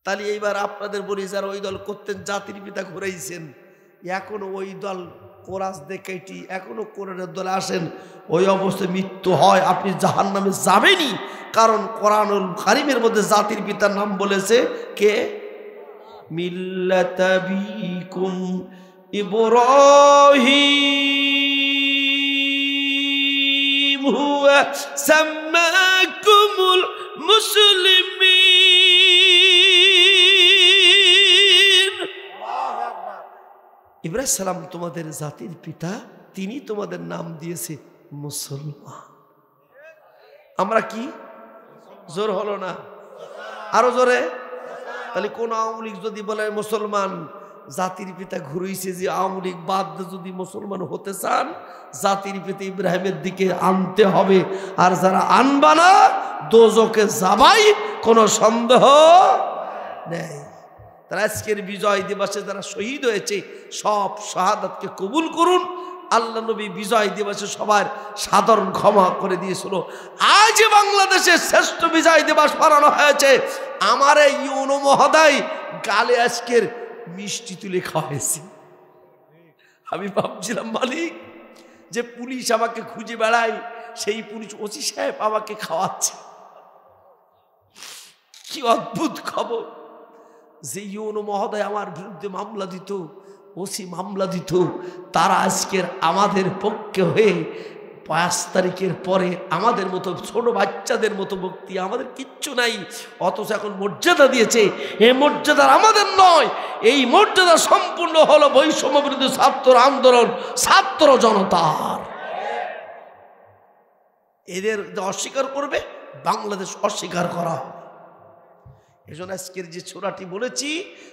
তাহলে এইবার আপনাদের বলি যারা ওই দল করতেন, জাতির পিতা ঘুরাইছেন, এখনো ওই দল কোরআন দেখাইটি এখনো কোরআনের দলে আসেন, ওই অবস্থায় মৃত্যু হয়, আপনি জাহান্নামে যাবেনই। কারণ কোরআনুল কারীমের মধ্যে জাতির পিতার নাম বলেছে কে? মিল্লাতা বিকুম ইব্রাহিম হুয়া সাম্মাকুমুল মুসলিমিন। ইব্রাহিম সালাম তোমাদের জাতির পিতা, তিনি তোমাদের নাম দিয়েছে মুসলমান। আমরা কি জোর হলো না? আরো জোরে। তাহলে কোন আওয়ামী লীগ যদি বলে মুসলমান, জাতির পিতা ঘুরেছে, যে আওয়ামী লীগ বাদ যদি মুসলমান হতে চান, জাতির পিতা ইব্রাহিমের দিকে আনতে হবে। আর যারা আনবা না, দোজখে যাবাই, কোনো সন্দেহ নেই। তারা আজকের বিজয় দিবসে যারা শহীদ হয়েছে, সব শাহাদাতকে কবুল করুন। আল্লাহ নবী বিজয় দিবসে সবার সাধারণ ক্ষমা করে দিয়েছিল। আজ বাংলাদেশে শ্রেষ্ঠ বিজয় দিবস পালন হয়েছে। আমার এই ইউনো মহোদয় গালে আজকের মিষ্টি তুলে খাওয়াইছে। আমি ভাবছিলাম মালিক, যে পুলিশ আমাকে খুঁজে বেড়ায়, সেই পুলিশ ওসি সাহেব আমাকে খাওয়াচ্ছে। কি অদ্ভুত খবর! যে ইউনো মহোদয় আমার বিরুদ্ধে মামলা দিত, ওসি মামলা দিত, তারা আজকের আমাদের পক্ষে হয়ে ৫ তারিখের পরে আমাদের মতো ছোট বাচ্চাদের মতো বক্তি, আমাদের কিচ্ছু নাই, অথচ এখন মর্যাদা দিয়েছে। এই মর্যাদা আমাদের নয়, এই মর্যাদা সম্পূর্ণ হলো বৈষম্য বিরোধী ছাত্র আন্দোলন, ছাত্র জনতার। এদের অস্বীকার করবে, বাংলাদেশ অস্বীকার করা হবে। এজন্য আজকের যে সূরাটি বলেছি,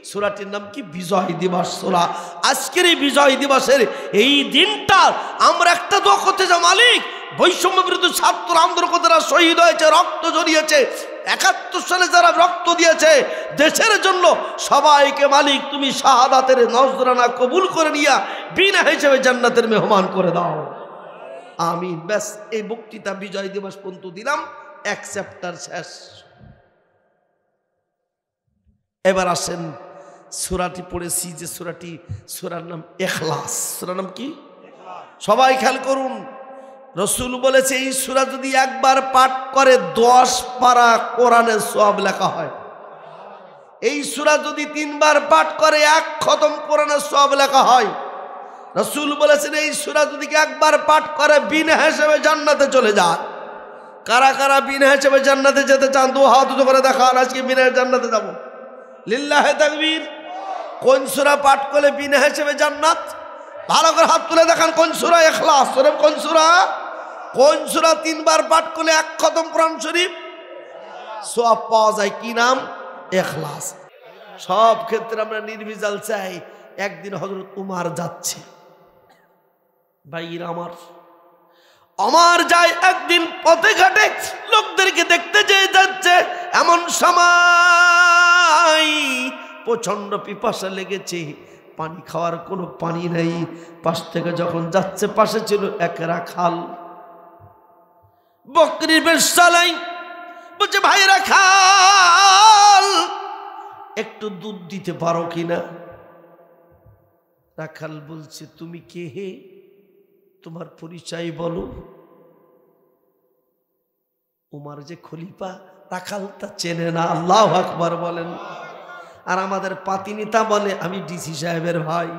সূরাটির নাম কি? বিজয় দিবস সূরা। আজকের এই বিজয় দিবসের এই দিনটা আমরা একটা দোয়া করতে যাই, মালিক বৈষম্য বিরোধী ছাত্র আন্দোলন যারা শহীদ হয়েছে, রক্ত ঝরিয়েছে, ৭১ সালে যারা রক্ত দিয়েছে দেশের জন্য, সবাইকে মালিক তুমি শাহাদাতের নজরানা কবুল করে নিয়া বিনা হিসেবে জান্নাতের মেহমান করে দাও, আমিন। ব্যাস, এই বক্তৃতা বিজয় দিবস পর্যন্ত দিলাম, এক চ্যাপ্টার শেষ। এবার আসেন, সূরাটি পড়েছি যে সূরাটি, সূরার নাম ইখলাস। সূরার নাম কি? সবাই খেয়াল করুন। রাসূল বলেছে এই সূরা যদি একবার পাঠ করে 10 পারা কোরআনের সওয়াব লেখা হয়। এই সূরা যদি 3 বার পাঠ করে 1 খতম কোরআনের সওয়াব লেখা হয়। রাসূল বলেছেন এই সূরা যদি একবার পাঠ করে বিনা হিসেবে জান্নাতে চলে যায়। কারা কারা বিনা হিসেবে জান্নাতে যেতে চান? দু হাত উঁচু করে দেখান, আজকে বিনা হিসেবে যাব। লিল্লাহে তাকবীর। কোন সূরা পাঠ করলে বিনা হিসেবে জান্নাত? ভালো করে হাত তুলে দেখান। কোন সূরা? ইখলাস। কোন সূরা? কোন সূরা 3 বার পাঠ করলে 1 খতম কোরআন শরীফ সওয়াব পাওয়া যায়? কি নাম? ইখলাস। সব ক্ষেত্রে আমরা নির্ভেজাল চাই। একদিন হযরত উমর যাচ্ছে, ভাইরা আমার যায় একদিন পথে ঘাটে লোকদেরকে দেখতে যেয়ে যাচ্ছে, এমন সময় প্রচন্ড পিপাসা লেগেছে, পানি খাওয়ার কোনো পানি নাই। পাশ থেকে যখন যাচ্ছে, পাশে ছিল এক রাখাল, বকরির বেশ চালাই। বলছে, ভাই রাখাল, একটু দুধ দিতে পারো কিনা? রাখাল বলছে, তুমি কে হে? তোমার পরিচয় বলো। উমর যে খলিফা, রাখাল তা চেনে না। আল্লাহু আকবার বলেন। আর আমাদের পাতি নেতা বলে, আমি ডিসি সাহেবের ভাই।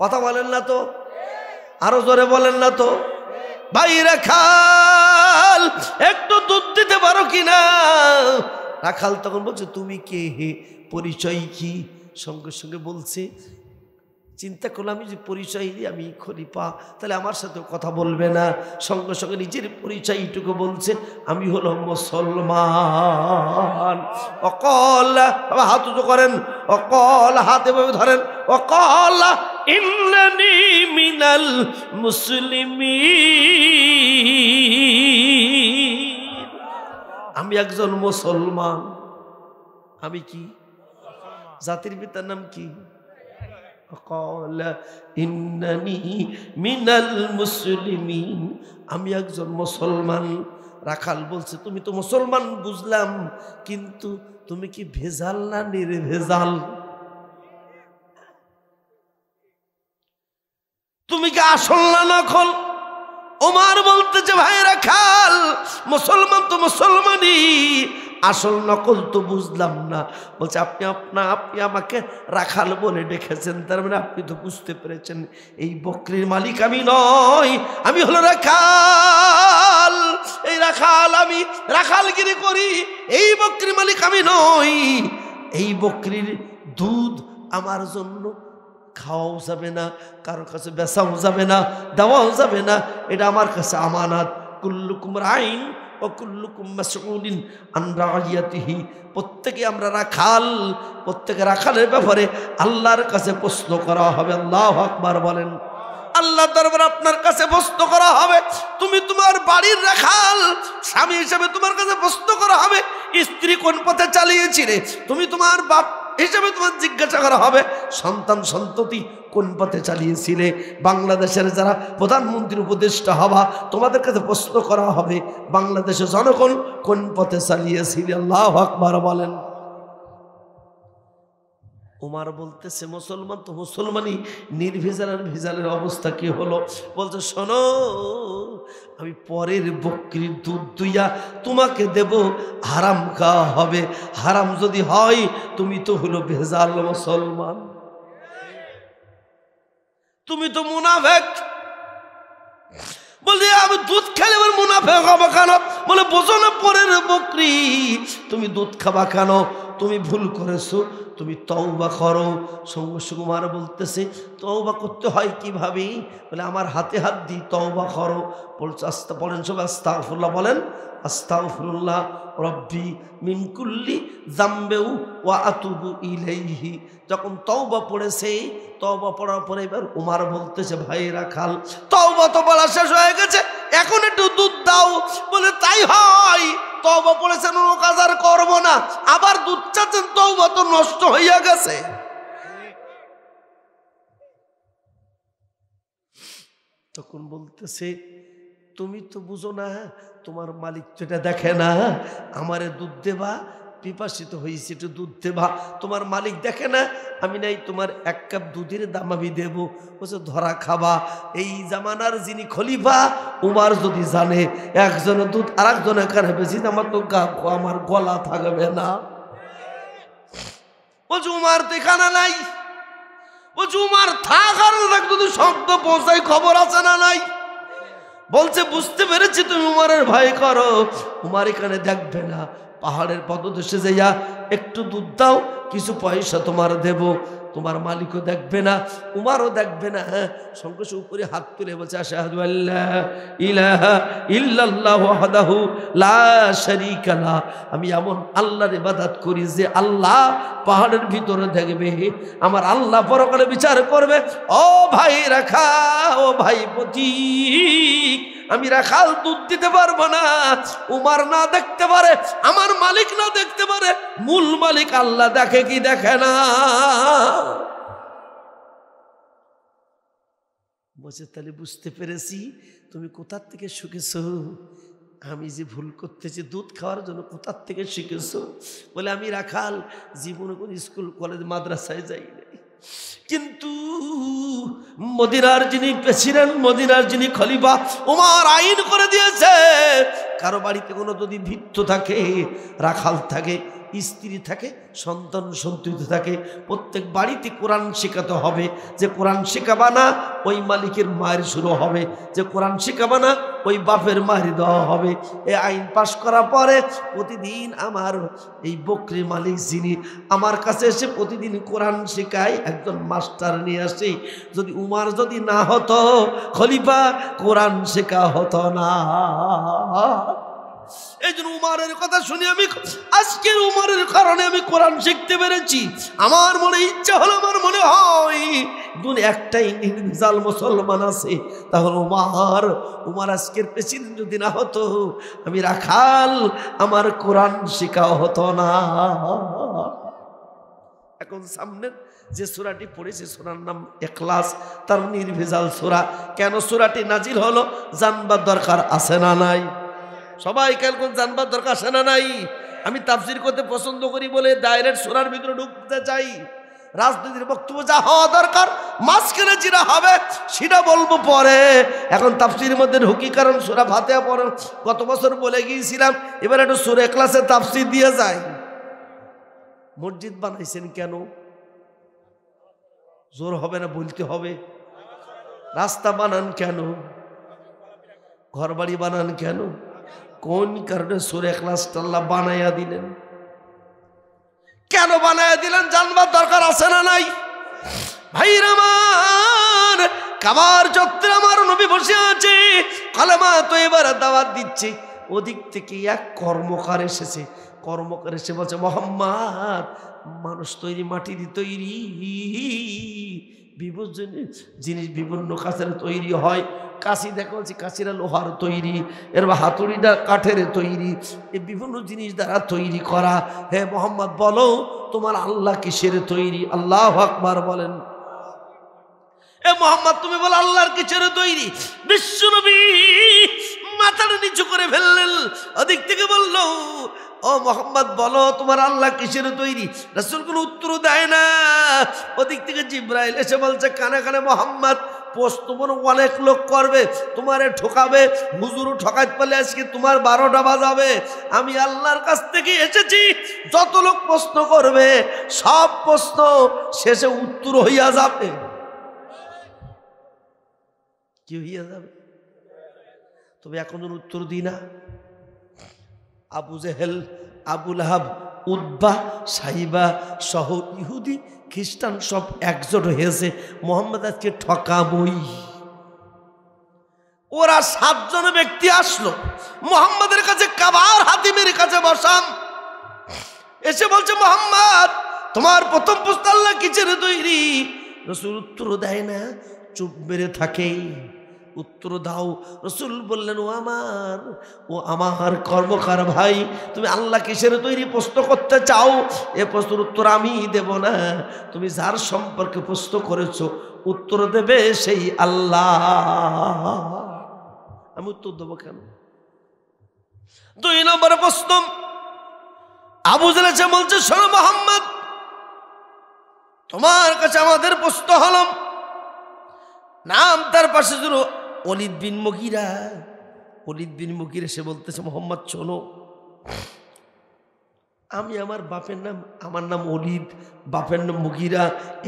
কথা বলেন না তো? আরো জোরে বলেন না তো? ভাই রাখাল, একটু দুধ দিতে পারো কিনা? রাখাল তখন বলছে, তুমি কে হে, পরিচয় কি? সঙ্গে সঙ্গে বলছে, চিন্তা করলাম আমি যে পরিচয় দিই আমি খলিফা, তাহলে আমার সাথে কথা বলবে না। সঙ্গে সঙ্গে নিজের পরিচয় এইটুকু বলছে, আমি হলো মুসলমান। অকল হাত উঁচু করেন, অকল হাত এভাবে ধরেন, অকল ইন্নানি মিনাল মুসলিমিন, আমি একজন মুসলমান। আমি কি? জাতির পিতার নাম কি? ইন্নানি মিনাল মুসলিমিন, আমি একজন মুসলমান। রাখাল বলছে, তুমি তো মুসলমান বুঝলাম, কিন্তু তুমি কি ভেজাল না নির্ভেজাল? তুমি কি আসল না নকল? ওমর বলতেছে ভাইরা খাল, মুসলমান তো মুসলমানই, আসল নকল তো বুঝলাম না। বলছে আপনি আমাকে রাখাল বলে ডেকেছেন, তার মানে আপনি তো বুঝতে পেরেছেন এই বকরির মালিক আমি নই, আমি হলো রাখাল। এই রাখাল, আমি রাখালগিরি করি, এই বকরির মালিক আমি নই। এই বকরির দুধ আমার জন্য খাওয়াও যাবে না, কারোর কাছে বেচাও যাবে না, দেওয়াও যাবে না, এটা আমার কাছে আমানাত। কুল্লুকুম রাইন ও কুল্লুকুম মাসউলিন আন রাইয়াতিহি। প্রত্যেকে আমরা রাখাল, প্রত্যেকে রাখালের ব্যাপারে আল্লাহর কাছে প্রশ্ন করা হবে। আল্লাহু আকবার বলেন। আল্লাহর দরবারে আপনার কাছে প্রশ্ন করা হবে। তুমি তোমার বাড়ির রাখাল, স্বামী হিসেবে তোমার কাছে প্রশ্ন করা হবে স্ত্রী কোন পথে চালিয়েছিলে। তুমি তোমার বাপ হিসেবে তোমার জিজ্ঞাসা করা হবে সন্তান সন্ততি কোন পথে চালিয়েছিলে। বাংলাদেশের যারা প্রধানমন্ত্রীর উপদেষ্টা হবা তোমাদের কাছে প্রশ্ন করা হবে বাংলাদেশের জনগণ কোন পথে চালিয়েছিলে। আল্লাহু আকবার বলেন। ওমর বলতেছে মুসলমান তো মুসলমানই, নির্ভেজালের ভেজালের অবস্থা কি হলো? বলছে শোনো, আমি পরের বকরির দুধ দুইয়া তোমাকে দেব, হারাম খাওয়া হবে। হারাম যদি হয় তুমি তো হলো ভেজাল মুসলমান, তুমি তো মুনাফেক। বলে আমি দুধ খেলে এবার মুনাফেক হবা কেন? বলে বোঝো না পরের বকরি, তুমি দুধ খাবা কেন? তুমি ভুল করেছো, তুমি তওবা করো। সঙ্গে সঙ্গে ওমর বলতেছে তওবা করতে হয় কিভাবে? বলে আমার হাতে হাত দিয়ে তওবা করো। বলেন সব আস্তাগফিরুল্লাহ, বলেন আস্তাগফিরুল্লাহ রব্বি মিন কুল্লি যামবিউ ওয়া আতুবু ইলাইহি। যখন তওবা পড়েছে, তওবা পড়ার পরে এবার ওমর বলতেছে ভাই রাখাল, তওবা তো বলা শেষ হয়ে গেছে, এখন একটু দুধ দাও। বলে তাই হয়, তওবা পড়েছেন ও কাজ আর করবো না, আবার দুধ চাচ্ছেন, তওবা তো নষ্ট হইয়া গেছে। তখন বলতেছে তুমি তো বুঝো না, তোমার মালিক তো এটা দেখে না, আমারে দুধ দেবা, পিপাসিত হয়েছে একটু দুধ দেবা। তোমার মালিক দেখে না আমি নাই তোমার এক কাপ দুধের দাম আমি দেবো, বলছে ধরা খাবা। এই জামানার যিনি খলিফা উমর যদি জানে একজনের দুধ আর একজনের কানে বেশি, আমার তো আমার গলা থাকবে না। বলছে উমর তো এখানে নাই। বলছে উমর থাক আর যদি শব্দ পৌঁছায় খবর আছে না নাই? বলছে বুঝতে পেরেছি তুমি উমরের ভয় করো। উমর এখানে দেখবে না, পাহাড়ের পদদেশে যাইয়া একটু দুধ দাও, কিছু পয়সা তোমার দেব। তোমার মালিকও দেখবে না, উমরও দেখবে না। সঙ্গে সঙ্গে উপরে হাত তুলে বলছে আশহাদু আল্লা ইলাহা ইল্লাল্লাহু ওয়াহদাহু লা শারীকা লা। আমি এমন আল্লাহর ইবাদত করি যে আল্লাহ পাহাড়ের ভিতরে দেখবে, আমার আল্লাহ পরকালে বিচার করবে। ও ভাই রাখা, ও ভাই পথিক, আমি রাখাল দুধ দিতে পারবো না। উমর না দেখতে পারে, আমার মালিক না দেখতে পারে, মূল মালিক আল্লাহ দেখে কি দেখে না? বলছে তাহলে বুঝতে পেরেছি তুমি কোথার থেকে শিখেছো, আমি যে ভুল করতেছি দুধ খাওয়ার জন্য কোথার থেকে শিখেছো? বলে আমি রাখাল, জীবনে কোনো স্কুল কলেজ মাদ্রাসায় যাই নাই, কিন্তু মদিনার যিনি প্রেসিডেন্ট, মদিনার যিনি খলিফা ওমর আইন করে দিয়েছে, কারো বাড়িতে কোনো যদি ভৃত্য থাকে, রাখাল থাকে, স্ত্রী থাকে, সন্তান সন্ততি থাকে, প্রত্যেক বাড়িতে কোরআন শেখাতে হবে। যে কোরআন শেখাবা না ওই মালিকের মায়ের শুরু হবে, যে কোরআন শেখাবা না ওই বাপের মায়ের দেওয়া হবে। এই আইন পাশ করার পরে প্রতিদিন আমার এই বকরি মালিক যিনি আমার কাছে এসে প্রতিদিন কোরআন শেখায়, একজন মাস্টার নিয়ে আসে। যদি উমর যদি না হতো খলিফা, কোরআন শেখা হতো না। এই জন্য উমরের কথা শুনে আমি আজকের উমরের কারণে আমি কোরআন শিখতে পেরেছি। আমার মনে ইচ্ছা হলো, আমার মনে হয় দুনিয়া একটাই নির্ভেজাল মুসলমান আছে, তাহলে উমর আজকের প্রেসিডেন্ট যদি না হতো, আমি রাখাল, আমার কোরআন শেখাও হতো না। এখন সামনের যে সূরাটি পড়েছে সূরার নাম ইখলাস, তার নির্ভেজাল সূরা। কেন সূরাটি নাজিল হলো? জানবার দরকার আছে না নাই? সবাই কেন জানবার দরকার আছে না নাই? আমি তাফসীর করতে পছন্দ করি বলে ডাইরেক্ট সূরার ভিতরে ঢুকতে চাই। রাজনীতির বক্তব্য যা হওয়া দরকার মাঝখানে যেটা হবে সেটা বলবো পরে। এখন তাফসীরের মধ্যে ঢুকি, কারণ সূরা ফাতিহা পড়ে গত বছর বলে গিয়েছিলাম, এবার একটু সূরা ইখলাসের তাফসীর দিয়ে যায়। মসজিদ বানাইছেন কেন? জোর হবে না বলতে হবে। রাস্তা বানান কেন? ঘর বাড়ি বানান কেন? কোন কারণে সূরা ইখলাসটা আল্লাহ বানাইয়া দিলেন? কেন বানাইয়া দিলেন জানবার দরকার আছে না নাই? ভাইরা আমার, কাবার চত্বরে আমার নবী বসে আছে, কালেমা তয়্যিবার দাওয়াত দিচ্ছে। ওদিক থেকে এক কর্মকার এসেছে। কর্মকার এসে বলছে, মুহাম্মদ, মানুষ তৈরি, মাটির তৈরি, বিভিন্ন জিনিস বিভিন্ন কাছের তৈরি হয়। কাশি দেখা যাচ্ছে কাশিরা লোহার তৈরি, এর হাতুড়িটা কাঠের তৈরি, এই বিভিন্ন জিনিস দ্বারা তৈরি করা। হে মুহাম্মদ, বলো তোমার আল্লাহ কিসের তৈরি? আল্লাহু আকবার বলেন। এ মুহাম্মদ, তুমি বলো আল্লাহর কিসের তৈরি? বিশ্বনবী মাথাটা নিচু করে ফেললেন। ওদিক থেকে বলল, ও মুহাম্মদ, বলো তোমার আল্লাহ কিসের তৈরি? রাসূল কোনো উত্তর দেয় না। ওদিক থেকে জিবরাইল এসে বলছে কানে কানে, মুহাম্মদ, প্রশ্ন মনে অনেক লোক করবে, তোমারে ঠকাবে, হুজুরও ঠকাইতে পারলে আজকে তোমার 12টা বাজাবে। আমি আল্লাহর কাছ থেকে এসেছি, যত লোক প্রশ্ন করবে সব প্রশ্ন শেষে উত্তর হইয়া যাবে। কি হইয়া যাবে? তবে এখন উত্তর দিই না। আবু জেহেল, আবু লাহাব, উতবা, সাইবা সহ ইহুদি খ্রিস্টান সব একজোট হয়েছে মোহাম্মদ আজকে ঠকাবই। ওরা 7 জন ব্যক্তি আসলো মোহাম্মদের কাছে, কাবার হাতিমের কাছে বসাম, এসে বলছে, মোহাম্মদ, তোমার প্রথম প্রশ্ন আল্লাহ কিসের তৈরি? রাসূল উত্তর দেয় না, চুপ মেরে থাকে। উত্তর দাও। রাসূল বললেন, ও আমার কর্মকার ভাই, তুমি আল্লাহ কিসের তৈরি প্রশ্ন করতে চাও? এ প্রশ্নের উত্তর আমি দেব না, তুমি যার সম্পর্কে প্রশ্ন করেছো উত্তর দেবে সেই আল্লাহ। আমি উত্তর দেবো কেন? 2 নম্বর প্রশ্ন, আবু জেহেল এসে বলছে, শোনো মুহাম্মদ, তোমার কাছে আমাদের প্রশ্ন হলো, নাম তার পাশে ছিল ওলীদ বিন মুগীরা। ওলীদ বিন মুগীরা সে বলতেছে, মুহাম্মদ শোনো, আমি আমার বাপের নাম, আমার নাম ওলীদ, বাপের নাম মুগীরা।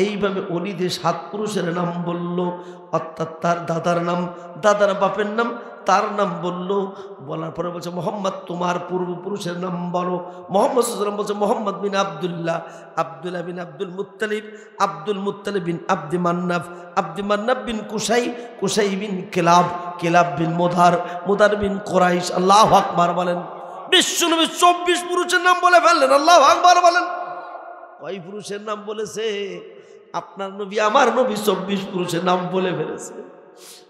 এইভাবে ওলীদের 7 পুরুষের নাম বলল, অর্থাৎ তার দাদার নাম, দাদার বাপের নাম, তার নাম বলল। বলার পরে বলছে, মুহাম্মদ, তোমার পূর্বপুরুষের নাম বলো। মুহাম্মদ সাল্লাল্লাহু আলাইহি ওয়াসাল্লাম বলছে, মুহাম্মদ বিন আব্দুল্লাহ, আব্দুল্লাহ বিন আব্দুল মুত্তালিব, আব্দুল মুত্তালিব বিন আব্দি মান্নাফ, আব্দি মান্নাফ বিন কুসাই, কুসাই বিন কিলাব, কিলাব বিন মুদার, মুদার বিন কুরাইশ। আল্লাহু আকবার বলেন। বিশ্বনবী 24 পুরুষের নাম বলে ফেললেন। আল্লাহু আকবার বলেন। কয় পুরুষের নাম বলেছে? আপনার নবী, আমার নবী 24 পুরুষের নাম বলে ফেলেছে।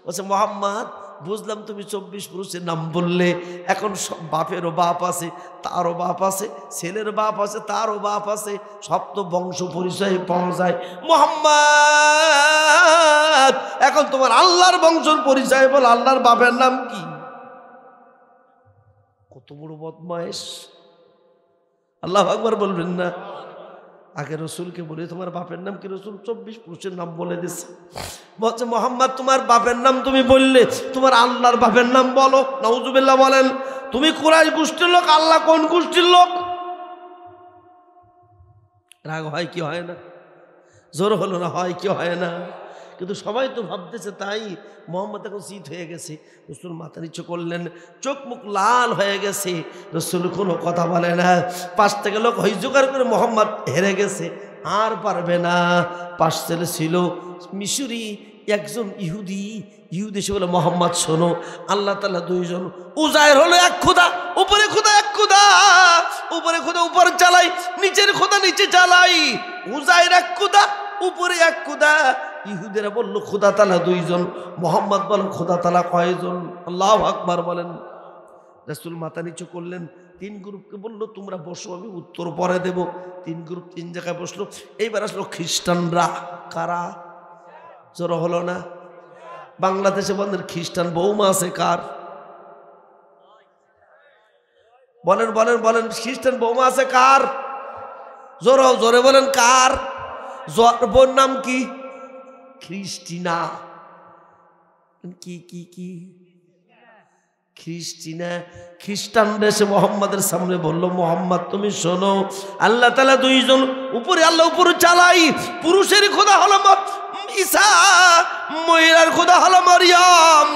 বলছে, মুহাম্মদ, বুঝলাম তুমি 24 পুরুষের নাম বললে, এখন বাপেরও বাপ আছে, তারও বাপ আছে, ছেলের বাপ আছে, তারও বাপ আছে, সব তো বংশ পরিচয় পাওয়া যায়। মুহাম্মদ, এখন তোমার আল্লাহর বংশের পরিচয় বল, আল্লাহর বাপের নাম কি? কত বড় বদমাইশ! আল্লাহু আকবার বলবেন না? আগে রসুলকে বলে, তোমার বাপের নাম কি? রসুল 24 পুরুষের নাম বলে দিচ্ছে। বলছে, মুহাম্মদ, তোমার বাপের নাম তুমি বললে, তোমার আল্লাহর বাপের নাম বলো। নাউজুবিল্লাহ বলেন। তুমি কুরাইশ গোষ্ঠীর লোক, আল্লাহ কোন গোষ্ঠীর লোক? রাগ হয় কি হয় না? জোর হলো না? হয় কি হয় না? কিন্তু সবাই তো ভাবতেছে তাই। মোহাম্মদ এখন শীত হয়ে গেছে। রসুল মাথা নিচু করলেন, চোখ মুখ লাল হয়ে গেছে। রসুল কোনো কথা বলে না। পাশ থেকে লোক হইজোগাড় করে, মোহাম্মদ হেরে গেছে, আর পারবে না। পাশ ছেলে ছিল মিশরি, একজন ইহুদি। ইহুদি সে বলে, মোহাম্মদ শোনো, আল্লাহ তাআলা 2 জন, উজায়ের হলো এক খোদা, উপরে খোদা এক খোদা, উপরে খোদা উপরে চালাই, নিচের খোদা নিচে চালাই। উজায়ের এক খোদা, উপরে এক খোদা। ইহুদিরা বলল, খোদা তাআলা 2 জন। মোহাম্মদ বলেন, খোদা তাআলা কয়জন? আল্লাহু আকবার বলেন। রাসূল মাথা নিচু করলেন। 3 গ্রুপকে বলল, তোমরা বসো, আমি উত্তর পরে দেব। 3 গ্রুপ 3 জায়গায় বসলো। এইবার আসলো খ্রিস্টানরা। কারা? জোর হলো না? বাংলাদেশে বলেন খ্রিস্টান বৌমা আছে কার? বলেন বলেন বলেন, খ্রিস্টান বৌমা আছে কার? জোরে জোরে বলেন কার? বোন নাম কি? খ্রিস্টিনা। কি কি কি? খ্রিস্টিনা। খ্রিস্টান দেশে মোহাম্মদের সামনে বলল, মোহাম্মদ তুমি শোনো, আল্লাহ তাআলা দুইজন উপরে, আল্লাহ উপরে চালাই। পুরুষের খোদা হলো ঈসা, মহিলার খোদা হলো মারিয়াম।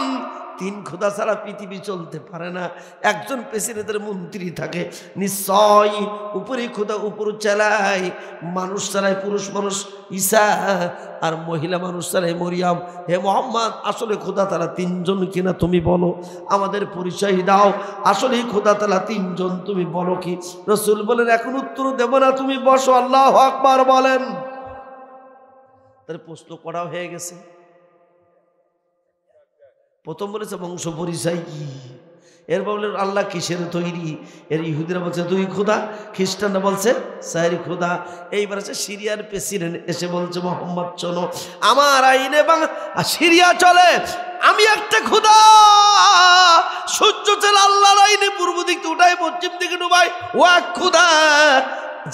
তিন খোদা ছাড়া পৃথিবী চলতে পারে না। একজন প্রেসিডেন্টের মন্ত্রী থাকে, নিশ্চয় উপরে খোদা উপর চালায়। মানুষ চালায় পুরুষ মানুষ ঈসা, আর মহিলা মানুষ চালায় মরিয়াম। হে মোহাম্মদ, আসলে খোদা তাআলা তিনজন কিনা তুমি বলো, আমাদের পরিচয় দাও। আসলে খোদা তাআলা তিনজন, তুমি বলো কি? রাসূল বলেন, এখন উত্তর দেব না, তুমি বসো, আল্লাহু আকবার বলেন। তার প্রশ্ন করা হয়ে গেছে। প্রথম বলেছে বংশ পরিচয় কি, এরপর বললেন আল্লাহ কিসের তৈরি। এর ইহুদিরা বলছে দুই খোদা, খ্রিস্টানরা বলছে চার খোদা। এইবার আছে সিরিয়ার প্রেসিডেন্ট এসে বলছে, মোহাম্মদ শোনো, আমার আইনে সিরিয়া চলে, আমি একটা খোদা। সূর্য চলে আল্লাহর আইনে, পূর্ব দিক উঠায় পশ্চিম দিকে ডুবাই, ও এক খোদা।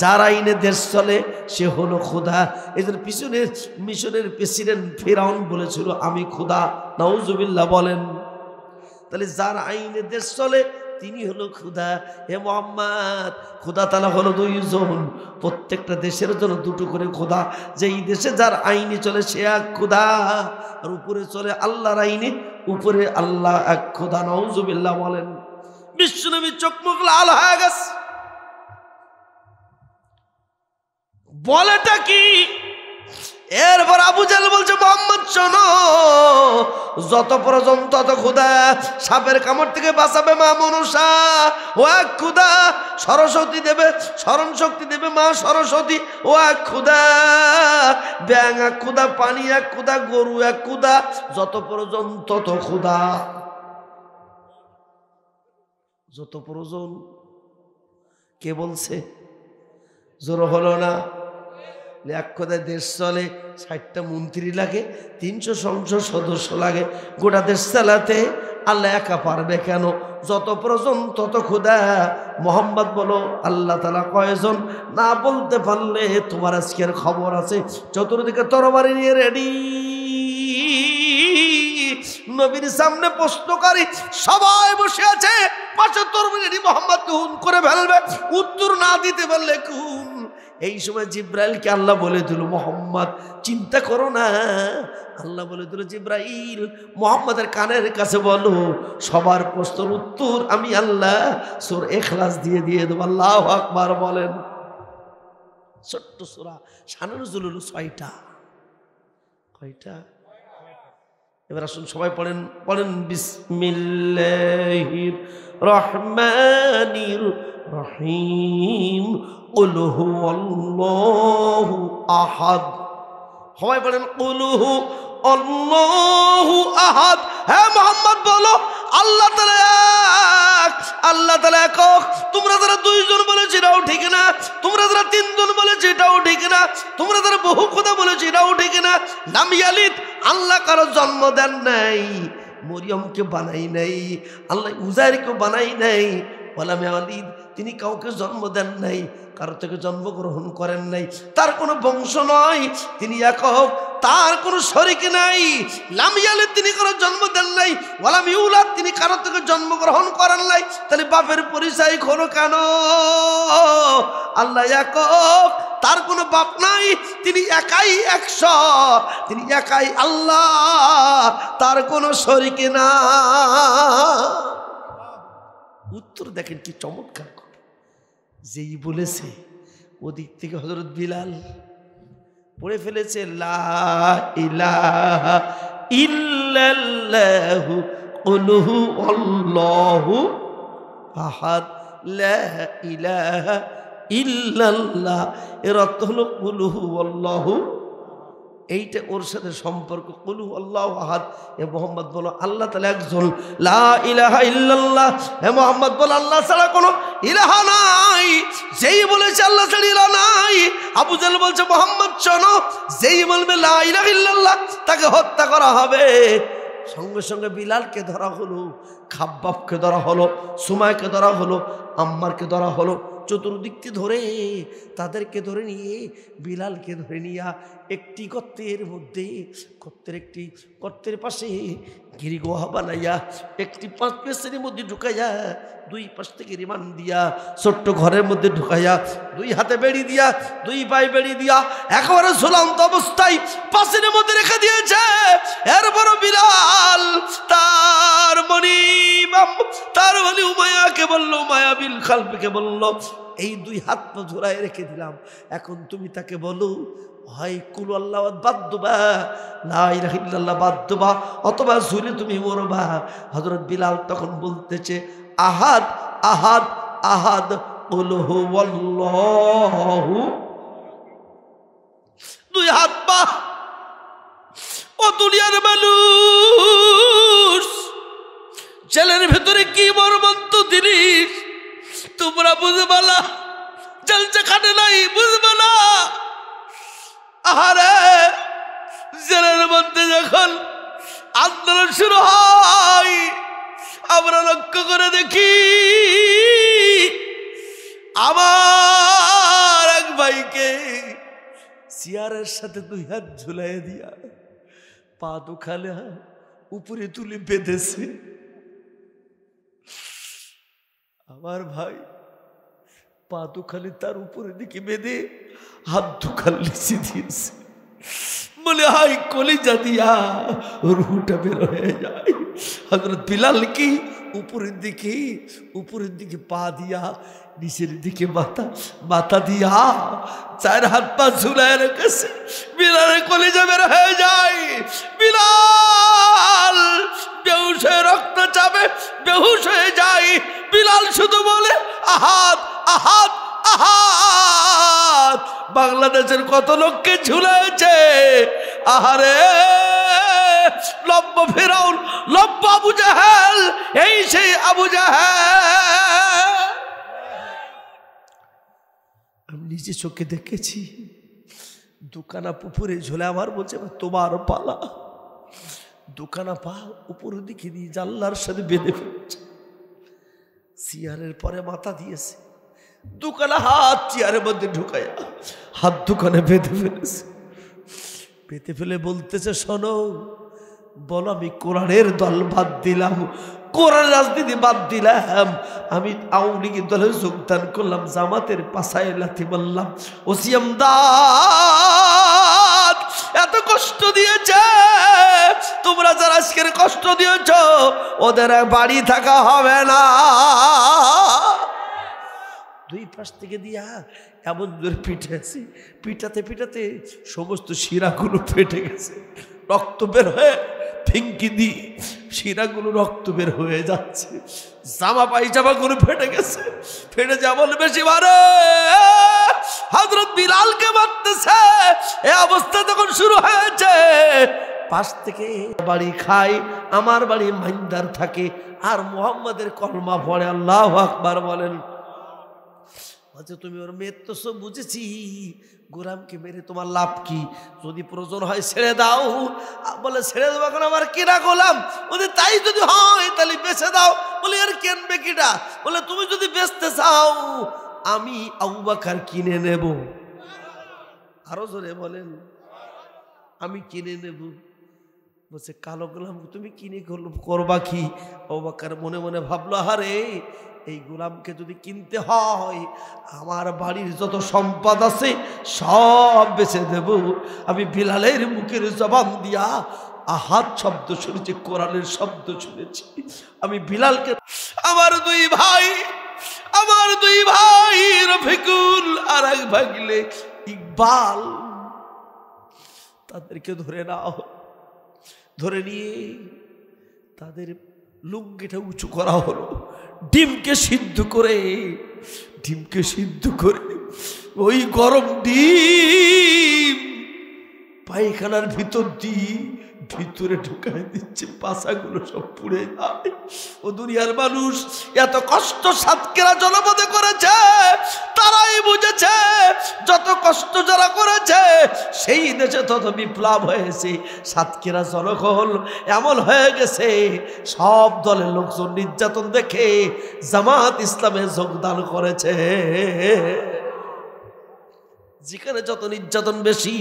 যার আইনে দেশ চলে সে হলো খোদা। এদের পিছনে মিশরের প্রেসিডেন্ট ফিরআউন বলেছিল আমি খোদা। নাউজুবিল্লাহ বলেন। তাহলে যার আইনে দেশ চলে তিনি হলো খোদা। হে মোহাম্মদ, খোদা তাআলা হলো দুইজন, প্রত্যেকটা দেশের জন্য দুটো করে খোদা। যেই দেশে যার আইনে চলে সে এক খোদা, আর উপরে চলে আল্লাহর আইনে, উপরে আল্লাহ এক খোদা। নাউজুবিল্লাহ বলেন। বিশ্বনবীর চোখ মুখ লাল হয়ে গেছে। বলেটা কি? এরপর আবু জাহেল বলছে, মোহাম্মদ শোনো, যত পর্যন্ত তত খোদা। সাপের কামড় থেকে বাঁচাবে মা মনসা, ও এক খোদা। সরস্বতী দেবে, স্মরণ শক্তি দেবে মা সরস্বতী, ও এক খোদা। ব্যাং এক খোদা, পানি এক খোদা, গরু এক খোদা। যত পর্যন্ত তত খোদা। যত পর্যন্ত কে বলছে? জোর হলো না? এক কথায় দেশ চলে, 60টা মন্ত্রী লাগে, 300 সংসদ সদস্য লাগে, গোটা দেশ চালাতে আল্লাহ একা পারবে কেন? যত পর্যন্ত তত খোদা। মোহাম্মদ বলো, আল্লাহ তাআলা কয়জন? না বলতে পারলে তোমার আজকের খবর আছে। চতুর্দিকে তরবারি নিয়ে রেডি, নবীর সামনে প্রশ্নকারী সবাই বসে আছে, পাশে তরবারি রেডি, মোহাম্মদকে খুন করে ফেলবে। উত্তর না দিতে পারলে খুন। এই সময় জিব্রাইলকে আল্লাহ বলে দিল, মোহাম্মদ চিন্তা করো না। আল্লাহ বলে দিল, জিব্রাইল মোহাম্মদের কানের কাছে বলো, সবার প্রশ্নের উত্তর আমি আল্লাহ সূরা ইখলাস দিয়ে দেবো। আল্লাহু আকবার বলেন। ছোট্ট সূরা, শানে নুজুল হলো 6টা। কয়টা? এবার আসুন সবাই পড়েন, পড়েন বিসমিল্লাহির রহমানির রহিম। কুল হুয়াল্লাহু আহাদ। সবাই পড়েন কুল হুয়াল্লাহু আহাদ। হ্যাঁ মোহাম্মদ বলো, আল্লাহ তাআলা এক, আল্লাহ তাআলা একক। তোমরা যারা দুইজন বলেছো এটাও ঠিক না, তোমরা যারা তিনজন বলেছো এটাও ঠিক না, তোমরা যারা বহু খোদা বলেছো এটাও ঠিক না। লাম ইয়ালিদ, আল্লাহ কারো জন্ম দেন নাই, মরিয়মকে বানাই নাই, আল্লাহ উজাইরকে বানাই নাই। ওয়ালাম ইয়ালিদ, তিনি কাউকে জন্ম দেন নাই, কারো থেকে জন্মগ্রহণ করেন নাই, তার কোনো বংশ নয়, তিনি একক, তার কোনো শরীক নাই। লাম ইয়ালিদ, তিনি কারো জন্ম দেন নাই। ওয়ালাম ইউলাদ, তিনি কারো থেকে জন্মগ্রহণ করেন নাই। তাহলে বাপের পরিচয় হলো কেন? আল্লাহ একক, তার কোনো বাপ নাই, তিনি একাই 100, তিনি একাই আল্লাহ, তার কোনো শরীক না। উত্তর দেখেন কি চমৎকার। যেই বলেছে ওদিক থেকে হযরত বিলাল পড়ে ফেলেছে, লা ইলাহা ইল্লাল্লাহু কুল হুয়াল্লাহু আহাদ, লা ইলাহা ইল্লাল্লাহ। এর অর্থ হলো কুল হুয়াল্লাহু। এইটা ওর সাথে সম্পর্ক। কুল হুয়াল্লাহু আহাদ। হে মোহাম্মদ বলো, আল্লাহ তাআলা একজন। লা ইলাহা ইল্লাল্লাহ, হে মোহাম্মদ বলো, আল্লাহ ছাড়া কোনো ইলাহা নাই। যেই বলেছে আল্লাহ ছাড়া ইলাহা নাই, আবু জাহেল বলছে, মোহাম্মদ শোনো, যেই বলবে লা ইলাহা ইল্লাল্লাহ তাকে হত্যা করা হবে। সঙ্গে সঙ্গে বিলালকে ধরা হলো। খাব্বাবকে ধরা হলো, সুমাইকে ধরা হলো, আম্মারকে ধরা হলো। চতুর্দিক দিয়ে ধরে তাদেরকে ধরে নিয়ে বিলালকে ধরে নিয়ে একটি গর্তের মধ্যে, গর্তের পাশে গিরিগুহা বানাইয়া একটি 5 পেসের মধ্যে ঢুকাইয়া, 2 পাশ থেকে রিমান্ড দিয়া ছোট্ট ঘরের মধ্যে ঢুকাইয়া, 2 হাতে বেড়ি দিয়া, 2 পায়ে বেড়ি দিয়া একেবারে ঝুলন্ত অবস্থায় পাশের মধ্যে রেখে দিয়েছে। এরপর বিলাল তার মনি উমাইয়াকে বলল, উমাইয়া বিল খালফকে বলল, এই 2 হাত পা ঝোলায় রেখে দিলাম, এখন তুমি তাকে বলো হয় কুল আল্লাহ বাদ দেবা, লা ইলাহা ইল্লাল্লাহ বাদ দেবা, অথবা ঝুলে তুমি মরবা। হযরত বিলাল তখন বলতেছে, আহাদ আহাদ আহাদ কুল হুয়াল্লাহু। 2 হাত পা। ও দুনিয়ার মানুষ, জেলের ভেতরে কি মর্মন্ত জিনিস তোমরা বুঝবে না, জেলচা খাটে নাই বুঝবে না। আহারে, জেলের মধ্যে যখন আন্দোলন শুরু হয় আমরা লক্ষ্য করে দেখি আমার এক ভাইকে চেয়ারের সাথে 2 হাত ঝুলাই দিয়া পা দুখানে উপরে তুলে বেঁধেছে। আমার ভাই পা দুখানে তার উপরে দিকে বেঁধে হাত দুখান লিচে দিয়েছে, বলে হাই কলিজা দিয়া রুহটা বের হয়ে যায়। হযরত বিলাল কি উপরের দিকে পা দিয়া, নিচের দিকে মাথা দিয়া 4 হাত পা ঝুলায় রেখেছে। বিলালের কলিজা বের হয়ে যায়। বিলাল বেহুশ হয়ে রক্ত চাপে বেহুশ হয়ে যায়। বিলাল শুধু বলে আহাদ আহাদ আহাদ। বাংলাদেশের কত লোককে ঝুলাইছে। আহারে, লব্ব ফিরাউন, লব্ব আবু জাহেল, এই সেই আবু জাহেল। আমি নিজে চোখে দেখেছি। দুখানা পুকুরে ঝুলে আমার বলছে তোমার পালা। দুখানা পা উপরের দিকে দিয়ে জানলার সাথে বেঁধে ফেলছে। চেয়ারের পরে মাথা দিয়েছে, দুখানা হাত চেয়ারের মধ্যে ঢুকাইয়া হাত দুখানে বেঁধে ফেলেছে। বেঁধে ফেলে বলতেছে, শোনো, বলো আমি কোরআনের দল বাদ দিলাম, কোরআন রাজনীতি বাদ দিলাম, আমি আওয়ামী লীগের দলে যোগদান করলাম, জামাতের পাশায় লাথি মারলাম। ওসিয়ামদাদ এত কষ্ট দিয়েছে, তোমরা যারা আজকের কষ্ট দিয়েছ ওদের বাড়ি থাকা হবে না। 2 পাশ থেকে দিয়া এমন জোরে পিঠেছি, পিটাতে সমস্ত শিরাগুলো ফেটে গেছে, রক্ত বের হয়ে ফিঙ্কি দিয়ে শিরাগুলো রক্ত বের হয়ে যাচ্ছে। জামা পায়জামাগুলো ফেটে গেছে, ফেটে যেমন বেশি মারে। হযরত বিলালকে মারতেছে। এই অবস্থা তখন শুরু হয়েছে। পাশ থেকে বাড়ি খাই, আমার বাড়ি মাইন্দার থাকে, আর মুহাম্মাদের কলমা পড়ে, আল্লাহু আকবার বলেন। বলছে, তুমি ওর মেয়ের তো সব বুঝেছি, গোলামকে মেরে তোমার লাভ কি? যদি প্রয়োজন হয় ছেড়ে দাও। বলে, ছেড়ে দেবো এখন, আমার কিনা গোলাম। বলে, তাই যদি হয় তাহলে বেচে দাও। বলে, আর কেনবে কিটা? বলে, তুমি যদি বেচতে চাও আমি আবু বকর কিনে নেব। আরো জোরে বলেন, আমি কিনে নেব। বলছে, কালো গোলাম তুমি কিনে করবা কি? আবু বকর মনে মনে ভাবলো, আরে এই গোলামকে যদি কিনতে হয় আমার বাড়ির যত সম্পদ আছে সব বেচে দেব। আমি বিলালের মুখের জবান দিয়া আহাদ শব্দ শুনেছি, কোরআনের শব্দ শুনেছি। আমি বিলালকে, আমার 2 ভাই রফিকুল আর এক ভাগলে ইকবাল, তাদেরকে ধরে নাও। ধরে নিয়ে তাদের লুঙ্গিটা উঁচু করা হলো। ডিমকে সিদ্ধ করে ওই গরম ডিম পায়খানার ভিতর দিয়ে ভিতরে ঢুকাই দিচ্ছে, পাছাগুলো সব পুড়ে যায়। ও দুনিয়ার মানুষ এত কষ্ট সাতক্ষীরা জনপদে করেছে, তারাই বুঝেছে যত কষ্ট যারা করেছে সেই দেশে তত বিপ্লব হয়েছে। সাতক্ষীরা জনগণ এমন হয়ে গেছে, সব দলের লোকজন নির্যাতন দেখে জামাত ইসলামে যোগদান করেছে। যেখানে যত নির্যাতন বেশি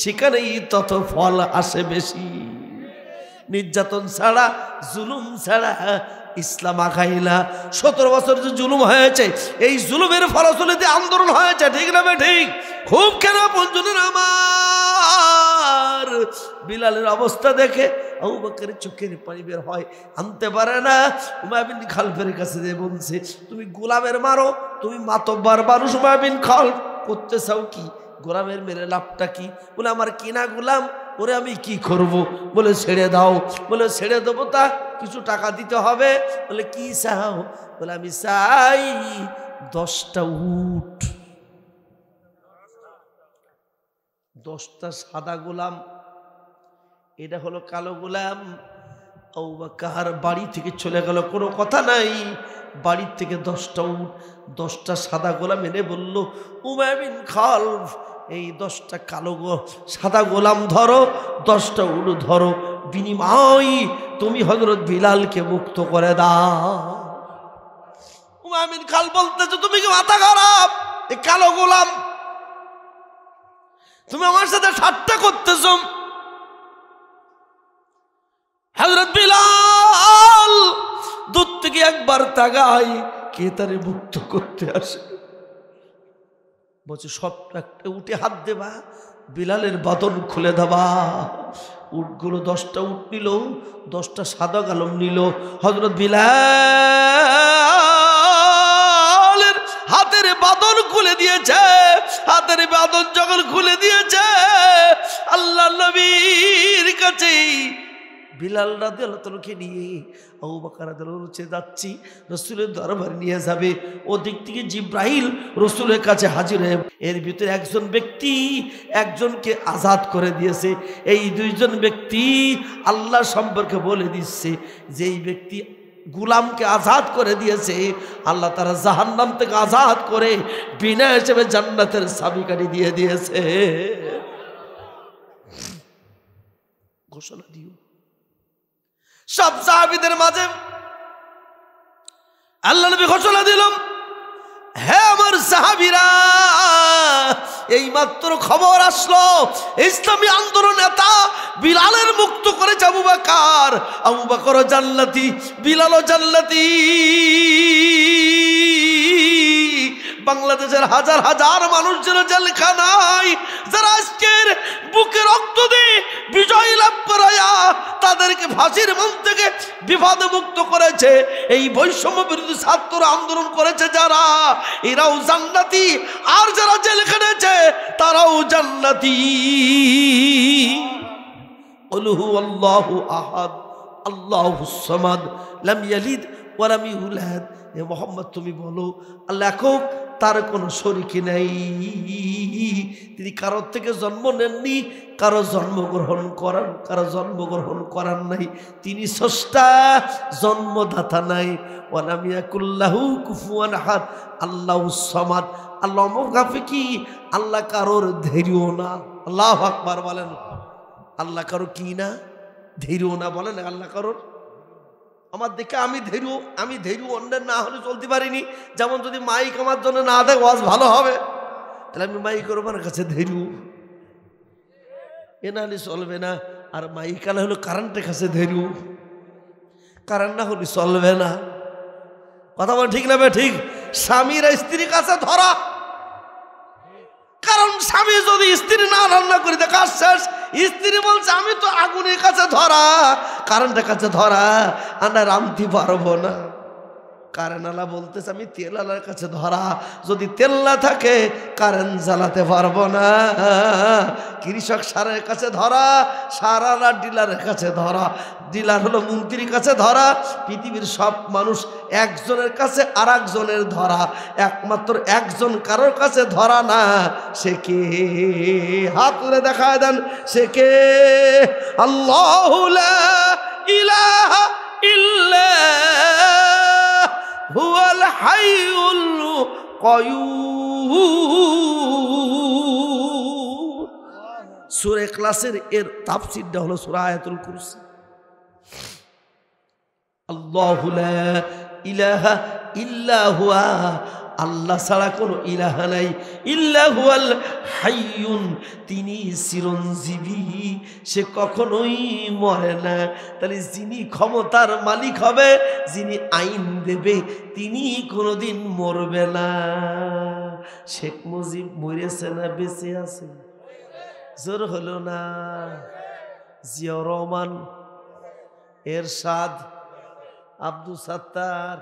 সেখানেই তত ফল আসে বেশি। নির্যাতন ছাড়া, জুলুম ছাড়া ইসলাম আগায় না। 17 বছর যে জুলুম হয়েছে, এই জুলুমের ফলশ্রুতিতে আন্দোলন হয়েছে, ঠিক না ঠিক? খুব কেন পঞ্জনের আমার বিলালের অবস্থা দেখে আবু বকরের চোখের পানি বের হয়, আনতে পারে না। উমাইয়া বিন খালফের কাছে যে বলছে, তুমি গোলামের মারো, তুমি মাতব্বর মানুষ উমাইয়া বিন খালফ, করতে চাও কি? গোলামের মেরে লাভটা কি? বলে আমার কিনা গোলাম, ওরে আমি কি করব? বলে ছেড়ে দাও। বলে ছেড়ে দেবো, তা কিছু টাকা দিতে হবে। বলে কি চাও? বলে আমি চাই 10টা উট, 10টা সাদা গোলাম, এটা হলো কালো গোলাম। আবু বকর বাড়ি থেকে চলে গেল, কোনো কথা নাই। বাড়ির থেকে 10টা উট, 10টা সাদা গোলাম এনে বলল, উমাইয়া বিন খালফ এই 10টা সাদা গোলাম ধরো, 10টা উট ধরো, বিনিময় তুমি হযরত বিলালকে মুক্ত করে দাও। উমাইয়া বিন খালফ বলতেছে, তুমি কি মাথা খারাপ? এই কালো গোলাম, তুমি আমার সাথে ঠাট্টা করতেছো? হযরত বিলাল দূর থেকে একবার তাকাই, কে তারে মুক্ত করতে আসে। বলছে সব একটা উঠে হাত দেবা, বিলালের বাদন খুলে দেবা। উটগুলো 10টা উট নিল, 10টা সাদা গালম নিল। হযরত বিলালের হাতের বাদন খুলে দিয়েছে। হাতের বাদন যখন খুলে দিয়েছে, আল্লাহ নবীর কাছে বিলাল রাদিয়াল্লাহু তাআলাকে নিয়ে আবু বকর রাদিয়াল্লাহু তাআলা যাচ্ছি, রাসূলের দরবারে নিয়ে যাবে। ওদিক থেকে জিবরাইল রাসূলের কাছে হাজির হয়ে, এর ভিতরে একজন ব্যক্তি একজনকে আজাদ করে দিয়েছে। এই 2জন ব্যক্তি আল্লাহ সম্পর্কে বলে দিচ্ছে যে এই ব্যক্তি গোলামকে আজাদ করে দিয়েছে, আল্লাহ তারা জাহান্নাম থেকে আজাদ করে বিনা হিসেবে জান্নাতের চাবিকাঠি দিয়ে দিয়েছে। ঘোষণা দিও সব সাহাবীদের মাঝে। আল্লাহ নবী ঘোষণা দিলাম, হে আমার সাহাবীরা, এই মাত্র খবর আসলো ইসলামী আন্দোলন নেতা বিলালের মুক্ত করেছে আবু বকর। আবু বকরও জান্নাতি, বিলালও জান্নাতি। বাংলাদেশের হাজার হাজার মানুষ যেন জেলখানায়, যারা আজকের বুকে রক্ত দিয়ে বিজয় লাভ করায়া তাদেরকে ফাঁসির মঞ্চ থেকে বিপদে মুক্ত করেছে, এই বৈষম্য বিরোধী ছাত্র আন্দোলন করেছে যারা, এরাও জান্নাতি। আর যারা জেলখানায় তারাও জান্নাতি। কুল হুয়াল্লাহু আহাদ আল্লাহুস সামাদ লাম ইয়ালিদ ওয়া লাম ইউলাদ। হে মুহাম্মদ তুমি বলো, আল্লাহ একক, তার কোনো শরীকি নাই। তিনি কারোর থেকে জন্ম নেননি, কারো জন্মগ্রহণ করান নাই। তিনি স্রষ্টা, জন্মদাতা নাই। ওয়া লাম ইয়াকুল লাহু কুফুয়ান আহাদ আল্লাহুস সামাদ। আল্লাহ মুগাফিকি, আল্লাহ কারোর ধৈর্য না। আল্লাহু আকবার বলেন। আল্লাহ কারো কি না? ধৈর্য না। বলেন আল্লাহ কারোর। আমার দেখে আমি ধৈর্য অন্যের না হলে চলতে পারিনি। যেমন যদি মাইক আমার জন্য না দেয় ওয়াজ ভালো হবে, তাহলে আমি মাইক করবো না, কাছে ধৈর্য এ না হলে চলবে না। আর মাইক আনা হলো কারেন্টের কাছে ধৈর্য, কারেন্ট না হলে চলবে না। কথা বল ঠিক না বে ঠিক? স্বামীর স্ত্রীর কাছে ধরা, কারণ স্বামী যদি স্ত্রী না রান্না করে দেয় কাজ শেষ। স্ত্রী বলছে আমি তো আগুনের কাছে ধরা, কারেন্টের কাছে ধরা, আমরা রাঁধতে পারবো না। কারেন্টওয়ালা বলতেছে আমি তেলওয়ালার কাছে ধরা, যদি তেল না থাকে কারেন্ট জ্বালাতে পারবো না। কৃষক সারের কাছে ধরা, সারারা ডিলারের কাছে ধরা, ডিলার হলো মন্ত্রীর কাছে ধরা। পৃথিবীর সব মানুষ একজনের কাছে আর একজনের ধরা, একমাত্র একজন কারোর কাছে ধরা না। সে কে? হাত তুলে দেখায় দেন, সে কে? আল্লাহু লা ইলাহা ইল্লা হুয়াল হাইয়ুল কাইয়্যুম। সূরা ইখলাসের এর তাফসীরটা হলো সূরা আয়াতুল কুরসি। আল্লাহু লা ইলাহা ইল্লা হুয়া, আল্লাহ ছাড়া কোনো ইলাহা নাই। ইল্লা হুয়াল হাইয়ুন, তিনি চিরঞ্জীবী, সে কখনোই মরে না। তাহলে যিনি ক্ষমতার মালিক হবে, যিনি আইন দেবে, তিনি কোনোদিন মরবে না। শেখ মুজিব মরেছে না বেঁচে আছে? জোর হলো না? জিয়াউর রহমান, এরশাদ, আব্দুল সাত্তার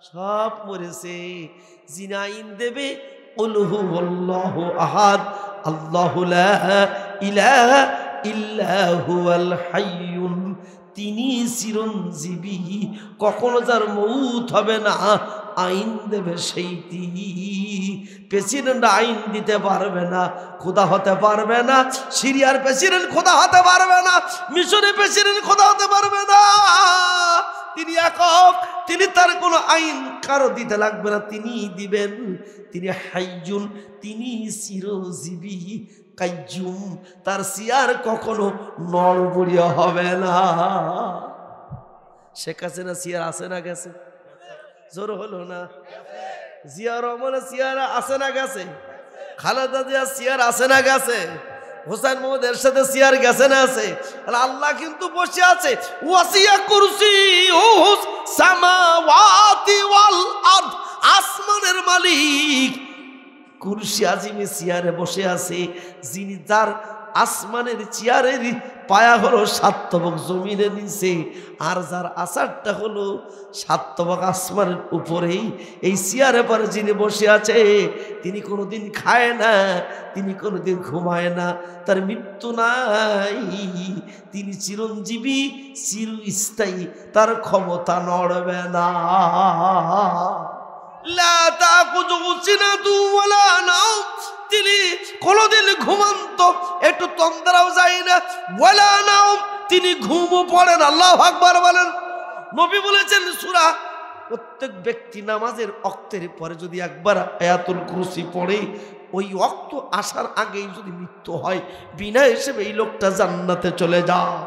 সব মরেছে। যিনি আইন দেবে, কুল হুয়াল্লাহু আহাদ, আল্লাহু লা ইলাহা ইল্লা হুয়াল হাইয়ুন, তিনি চিরঞ্জীবী, কখনো যার মউত হবে না, আইন দেবে সেইটি। প্রেসিডেন্ট আইন দিতে পারবে না, খোদা হতে পারবে না। সিরিয়ার প্রেসিডেন্ট খোদা হতে পারবে না, মিশরের প্রেসিডেন্ট খোদা হতে পারবে না। তিনি একক, তিনি তার কোনো আইন কারো দিতে লাগবে না, তিনি দিবেন। তিনি হাইয়ুন, তিনি চিরজীবী, কাইয়্যুম, তার চেয়ার কখনো নড়বড়িয়ে হবে না। শেখ হাসিনা চেয়ার আছে না গেছে? জোর হলো না? জিয়া রহমানের চেয়ার আছে না গেছে? খালেদা জিয়ার চেয়ার আছে না গেছে? হোসেন মোহাম্মদ এরশাদের চেয়ার গেছে না আছে? আল্লাহ কিন্তু বসে আছে। ওয়াসিয়া কুরসিয়ুহুস সামাওয়াতি ওয়াল আরদ, আসমানের মালিক কুরসি আজিমে চেয়ারে বসে আছে। যিনি যার আসমানের চেয়ারের পায়া হলো 7 তবক জমিনের নিচে, আর যার আসারটা হলো 7 তবক আসমানের উপরেই, এই চেয়ারে পরে যিনি বসে আছে, তিনি কোনোদিন খায় না, তিনি কোনোদিন ঘুমায় না, তার মৃত্যু নাই, তিনি চিরঞ্জীবী, চিরস্থায়ী, তার ক্ষমতা নড়বে না। লা তাকুযুহু সিনাতুন ওয়ালা নাওম, তিনি কোনোদিন ঘুমন্ত একটু তন্দ্রাও যায় না। ওয়ালা নাওম, তিনি ঘুমও পড়েন। আল্লাহু আকবার বলেন। নবী বলেছেন সূরা, প্রত্যেক ব্যক্তি নামাজের ওয়াক্তের পরে যদি একবার আয়াতুল কুরসি পড়ে, ওই ওয়াক্ত আসার আগেই যদি মৃত্যু হয়, বিনা হিসেবে এই লোকটা জান্নাতে চলে যায়।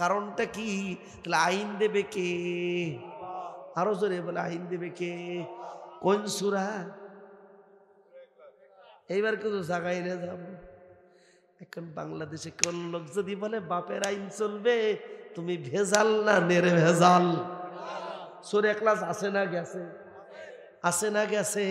কারণটা কি? তাহলে আইন দেবে কে? আরো জোরে বলে, আইন দেবে কে? কোন সূরা? এইবার কিন্তু জাগাই না যাব। এখন বাংলাদেশে কোন লোক যদি বলে বাপের আইন চলবে, তুমি ভেজাল না নেরে ভেজাল। সূরা ইখলাস আছে না গেছে? আছে না গেছে?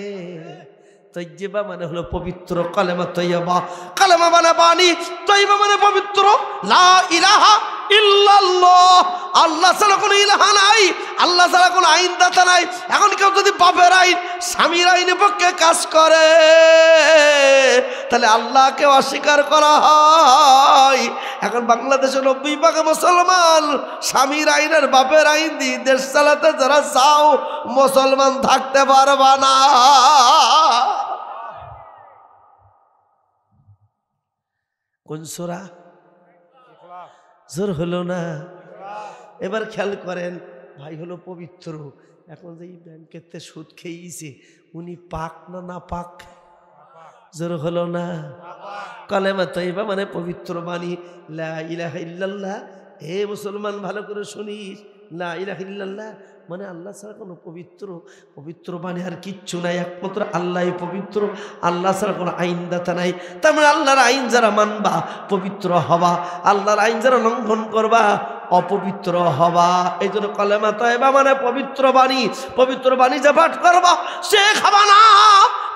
তৈয়বা মানে হলো পবিত্র, কালেমা তৈয়বা, কালেমা মানে বাণী, তৈয়বা মানে পবিত্র। লা ইলাহা ইল্লাল্লাহ, আল্লাহ ছাড়া কোনো ইলাহা নাই, আল্লাহ ছাড়া কোনো আইনদাতা নাই। এখন কেউ যদি বাপের আইন, স্বামীর আইনের পক্ষে কাজ করে, তাহলে আল্লাহকে অস্বীকার করা হয়। এখন বাংলাদেশে 90% মুসলমান স্বামীর আইনের, বাপের আইন দিয়ে দেশ চালাতে যারা চাও, মুসলমান থাকতে পারবা না। কোন সূরা? জোর হলো না? এবার খেয়াল করেন, ভাই হলো পবিত্র। এখন যে ব্যাংকেতে সুদ খেয়েছে, উনি পাক না না পাক? জোর হলো না? কালেমা তৈয়বা মানে পবিত্র বাণী, লা ইলাহা ইল্লাল্লাহ। হে মুসলমান ভালো করে শুনিস, লা ইলাহা ইল্লাল্লাহ মানে আল্লাহ ছাড়া কোনো পবিত্র বাণী আর কিচ্ছু নাই, একমাত্র আল্লাহই পবিত্র, আল্লাহ ছাড়া কোনো আইনদাতা নাই। তার মানে আল্লাহর আইন যারা মানবা পবিত্র হবা, আল্লাহর আইন যারা লঙ্ঘন করবা অপবিত্র হবা। এই জন্য কালেমা তয়বা মানে পবিত্র বাণী। পবিত্র বাণী যে পাঠ করবা সে খাবা না,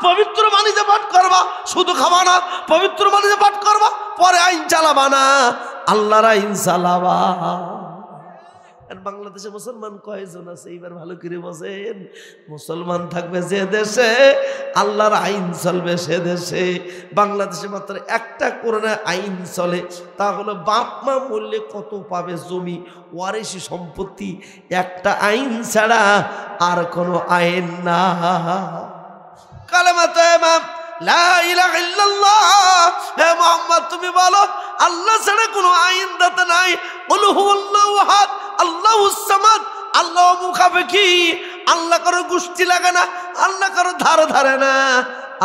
পবিত্র বাণী যে পাঠ করবা শুধু খাবা না, পবিত্র বাণী যে পাঠ করবা পরে আইন চালাবা না, আল্লাহর আইন চালাবা। আর বাংলাদেশে মুসলমান কয়জন আছে এবার ভালো করে বোঝেন। মুসলমান থাকবে যে দেশে আল্লাহর আইন চলবে সে দেশে। বাংলাদেশে মাত্র একটা কোরআনের আইন চলে, তা হলো বাপ মা মরলে কত পাবে জমি, ওয়ারিশি সম্পত্তি। একটা আইন ছাড়া আর কোনো আইন না। কালেমা তয়্যিবা লা ইলাহা ইল্লাল্লাহ, হে মুহাম্মদ তুমি বলো আল্লাহ ছাড়া কোনো আইন দাতা নাই। কুল হুয়াল্লাহু আহাদ আল্লাহুস সামাদ। আল্লাহ মুখাপেক্ষী, আল্লাহ কারো গোষ্ঠী লাগে না, আল্লাহ কারো ধার ধারে না,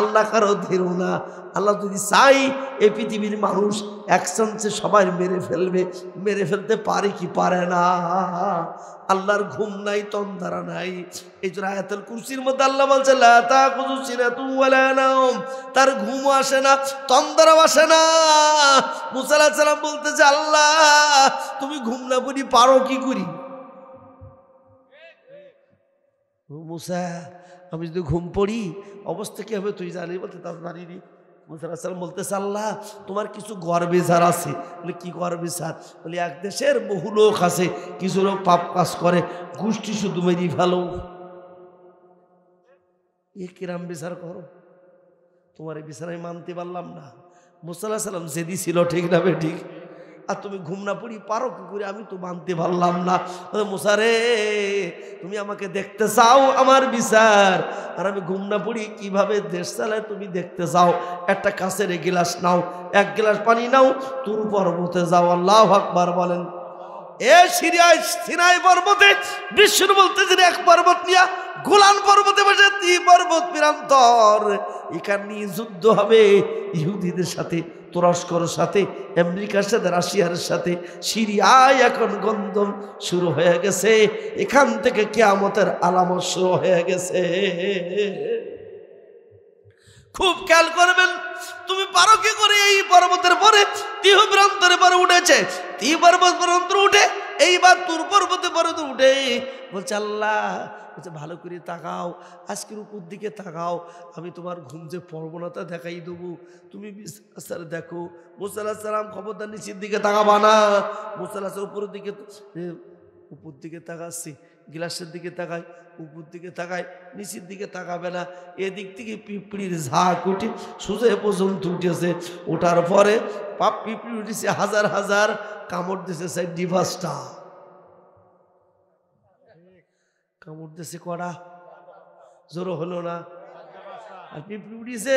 আল্লাহ কারো ধীরু না। আল্লাহ যদি চাই এই পৃথিবীর মানুষ এক চান্সে সবাই মেরে ফেলবে, মেরে ফেলতে পারে কি পারে না। আল্লাহর ঘুম নাই, তন্দ্রা নাই। এই জন্য আয়াতুল কুরসির মধ্যে আল্লাহ বলছে লা তাখুযু সিনাতুন ওয়ালা নাওম, তার ঘুমও আসে না, তন্দ্রাও আসে না। মুসা আলাইহিস সালাম বলতেছে আল্লাহ তুমি ঘুম না পড়ি পারো কি করি? মুসা আমি যদি ঘুম পড়ি অবস্থা কি হবে তুই জানি? বলতে তা জানিনি। মুসা আলাইহিস সালাম বলতেছে আল্লাহ তোমার কিছু গর্বেজার আছে। বলে কি গর্বেজার? বলে এক দেশের বহু লোক আছে, কিছু লোক পাপ কাজ করে, গোষ্ঠী শুধু মেরি ফেলো। এ কিরাম বিচার করো? তোমার এই বিচার আমি মানতে পারলাম না। মুসা আলাইহিস সালাম জেদি ছিল, ঠিক না ঠিক? আর তুমি ঘুম না পড়ি পারো কি করে? আমি তো মানতে পারলাম না। মুসা রে তুমি আমাকে দেখতে চাও আমার বিচার, আর আমি ঘুম না পড়ি কিভাবে দেশ চালায় তুমি দেখতে চাও। একটা কাছের গিলাস নাও, এক গ্লাস পানি নাও, তুর পর্বতে যাও। আল্লাহু আকবার বলেন। এ সিনাই পর্বতে বিষ্ণু বলতেছেন এক পর্বত নিয়া গোলান পর্বতে বসে 3 পর্বত প্রান্তর, এখান নিয়ে যুদ্ধ হবে ইহুদিদের সাথে, তুরস্কর সাথে, আমেরিকার সাথে, রাশিয়ার সাথে। সিরিয়ায় এখন গন্ধম শুরু হয়ে গেছে, এখান থেকে কিয়ামতের আলামত শুরু হয়ে গেছে। খুব খেয়াল করবেন। তুমি পারো কি করে? এই পর্বতের পরে তিহ প্রান্তরের পরে উঠেছে, তিহ পর্বত পর্যন্ত উঠে এইবার তুর পর্বতে পর্যন্ত উঠে বলছে আল্লাহ বলছে ভালো করে তাকাও, আজকের উপর দিকে তাকাও, আমি তোমার ঘুম যে প্রবণতা দেখাই দেবো, তুমি বিশ্বাস দেখো। মুসা আলাইহিস সালাম খবরদার নিচের দিকে তাকাবা না। মুসা আলাইহিস সালাম উপর দিকে তাকাচ্ছি, গ্লাসের দিকে তাকায়, উপর দিকে তাকায়, নিচের দিকে তাকাবে না। এদিক থেকে পিঁপড়ির ঝাঁক উঠে সোজা পর্যন্ত উঠেছে। ওঠার পরে পাপ পিঁপড়ি উঠেছে হাজার হাজার, কামড় দিয়েছে 4-5টা। কামড় দিয়েছে কড়া, জোরও হলো না, আর পিঁপড়ি উঠেছে।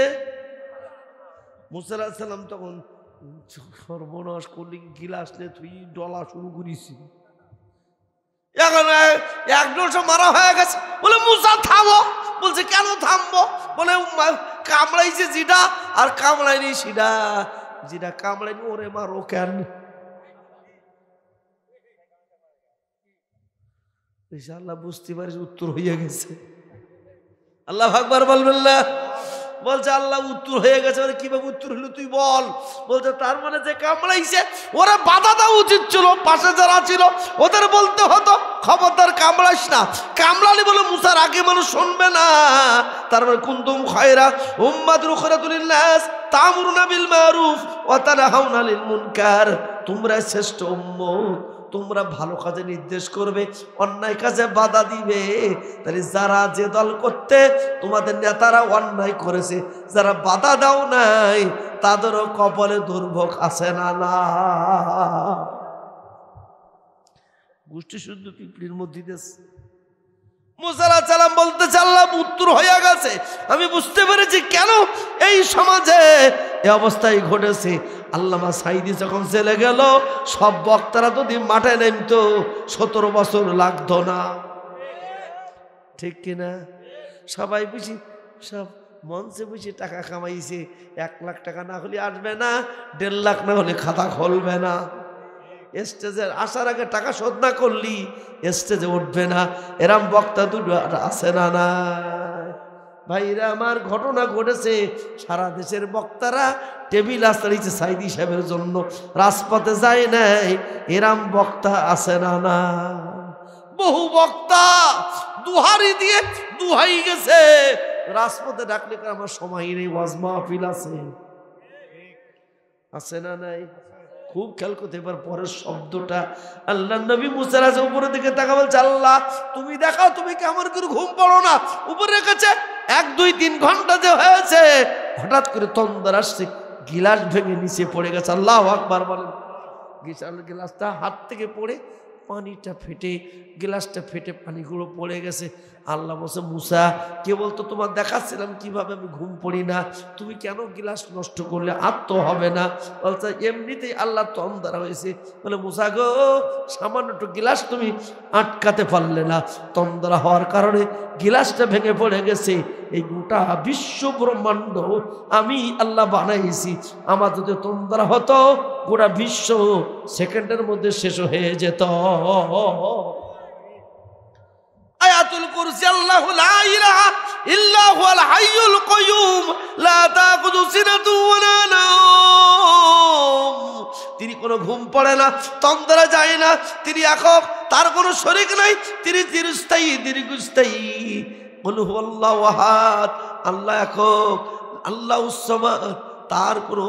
মুসা আলাইহিস সালাম তখন সর্বনাশ করলি, গিলাস নিয়ে তুই ডলা শুরু করেছি। এখন এক ডোসা মারা হয়ে গেছে। বলে মুসা থামো। বলছে কেন থামবো? বলে কামড়াইছে যেটা আর কামড়াইনি সেটা, যেটা কামড়াইনি ওরে মারো কেন? আল্লাহ বুঝতে পারিস উত্তর হয়ে গেছে। আল্লাহু আকবার বলবেন না? বলছে আল্লাহ উত্তর হয়ে গেছে। কিভাবে উত্তর হলো তুই বল? বলছে তার মানে যে কামড়াইছে ওরা বাধা দেওয়া উচিত ছিল, পাশে যারা ছিল ওদের বলতে হতো খবরদার কামড়াইস না। কামড়ালি বলে মুসার আগে মানুষ শুনবে না। তার মানে কুনতুম খায়রা উম্মাতুন উখরাতুন লিন-নাস তা'মুরুনা বিল মারুফ ওয়া তানহাউনা আনিল মুনকার। তোমরা শ্রেষ্ঠ উম্মত, তোমরা ভালো কাজে নির্দেশ করবে, অন্যায় কাজে বাধা দিবে। তাহলে যারা যে দল করতে তোমাদের নেতারা অন্যায় করেছে, যারা বাধা দাও নাই তাদেরও কপালে দুর্ভোগ আছে না? না, গোষ্ঠী শুদ্ধ পিঁপড়ির মধ্যে দেশ। মুসা আলাইহিস সালাম বলতেছে আল্লাহ উত্তর হয়ে গেছে, আমি বুঝতে পেরেছি কেন এই সমাজে এই অবস্থায় ঘটেছে। আল্লামা সাঈদী যখন চলে গেল সব বক্তারা যদি মাঠে নামতো 17 বছর লাগতো না, ঠিক কিনা? সবাই বুঝি সব মঞ্চে বুঝি টাকা কামাইছে, 1 লাখ টাকা না হলে আসবে না, 1.5 লাখ না হলে খাতা খুলবে না। স্টেজে আসার আগে টাকা শোধ না করলি স্টেজে উঠবে না। এরম বক্তা দুটো আছে না? না ভাইরা আমার, ঘটনা ঘটেছে। সারা দেশের বক্তারা টেবিল আসারিছে সাঈদী সাহেবের জন্য, রাজপথে যায় নাই। এরম বক্তা আছে না? না, বহু বক্তা দুহারি দিয়ে দুহাই গেছে, রাজপথে ডাকলে আমার সময় নেই, ওয়াজ মাহফিল আছে না নাই? খুব খেয়াল করতে। এবার পরের শব্দটা আল্লাহ নবী মুসা আছে উপরের দিকে তাকা বলছে, আল্লাহ তুমি দেখাও তুমি কেমন করে ঘুম পড়ো না। উপরে রেখেছে 1 2 3 ঘন্টা যে হয়েছে, হঠাৎ করে তন্দর আসছে, গিলাস ভেঙে নিচে পড়ে গেছে। আল্লাহু আকবার বলেন। গিলাসটা হাত থেকে পড়ে পানিটা ফেটে, গিলাসটা ফেটে পানিগুলো পড়ে গেছে। আল্লাহ বলছে, মুসা কে বলতো তোমার দেখাচ্ছিলাম কিভাবে আমি ঘুম পড়ি না, তুমি কেন গিলাস নষ্ট করলে? আর তো হবে না। বলছে এমনিতেই আল্লাহ তন্দারা হয়েছে। বলে মুসা গো, সামান্য একটু গিলাস তুমি আটকাতে পারলে না, তন্দারা হওয়ার কারণে গিলাসটা ভেঙে পড়ে গেছে। এই গোটা বিশ্ব ব্রহ্মাণ্ড আমি আল্লাহ বানাইছি, আমার যদি তন্দারা হতো গোটা বিশ্ব সেকেন্ডের মধ্যে শেষ হয়ে যেত। আয়াতুল কুরসি, আল্লাহু লা ইলাহা ইল্লা হুয়াল হাইয়ুল কাইয়ুম লা তাখুযু সিনাতু ওয়া লা নাওম। তিনি কোনো ঘুম পড়ে না, তন্দ্রা যায় না, তিনি একক, তার কোনো শরীক নাই, তিনি চিরস্থায়ী দীর্ঘস্থায়ী। কুল হুয়াল্লাহু আহাদ, আল্লাহ একক, আল্লাহুস সামাদ, তার কোনো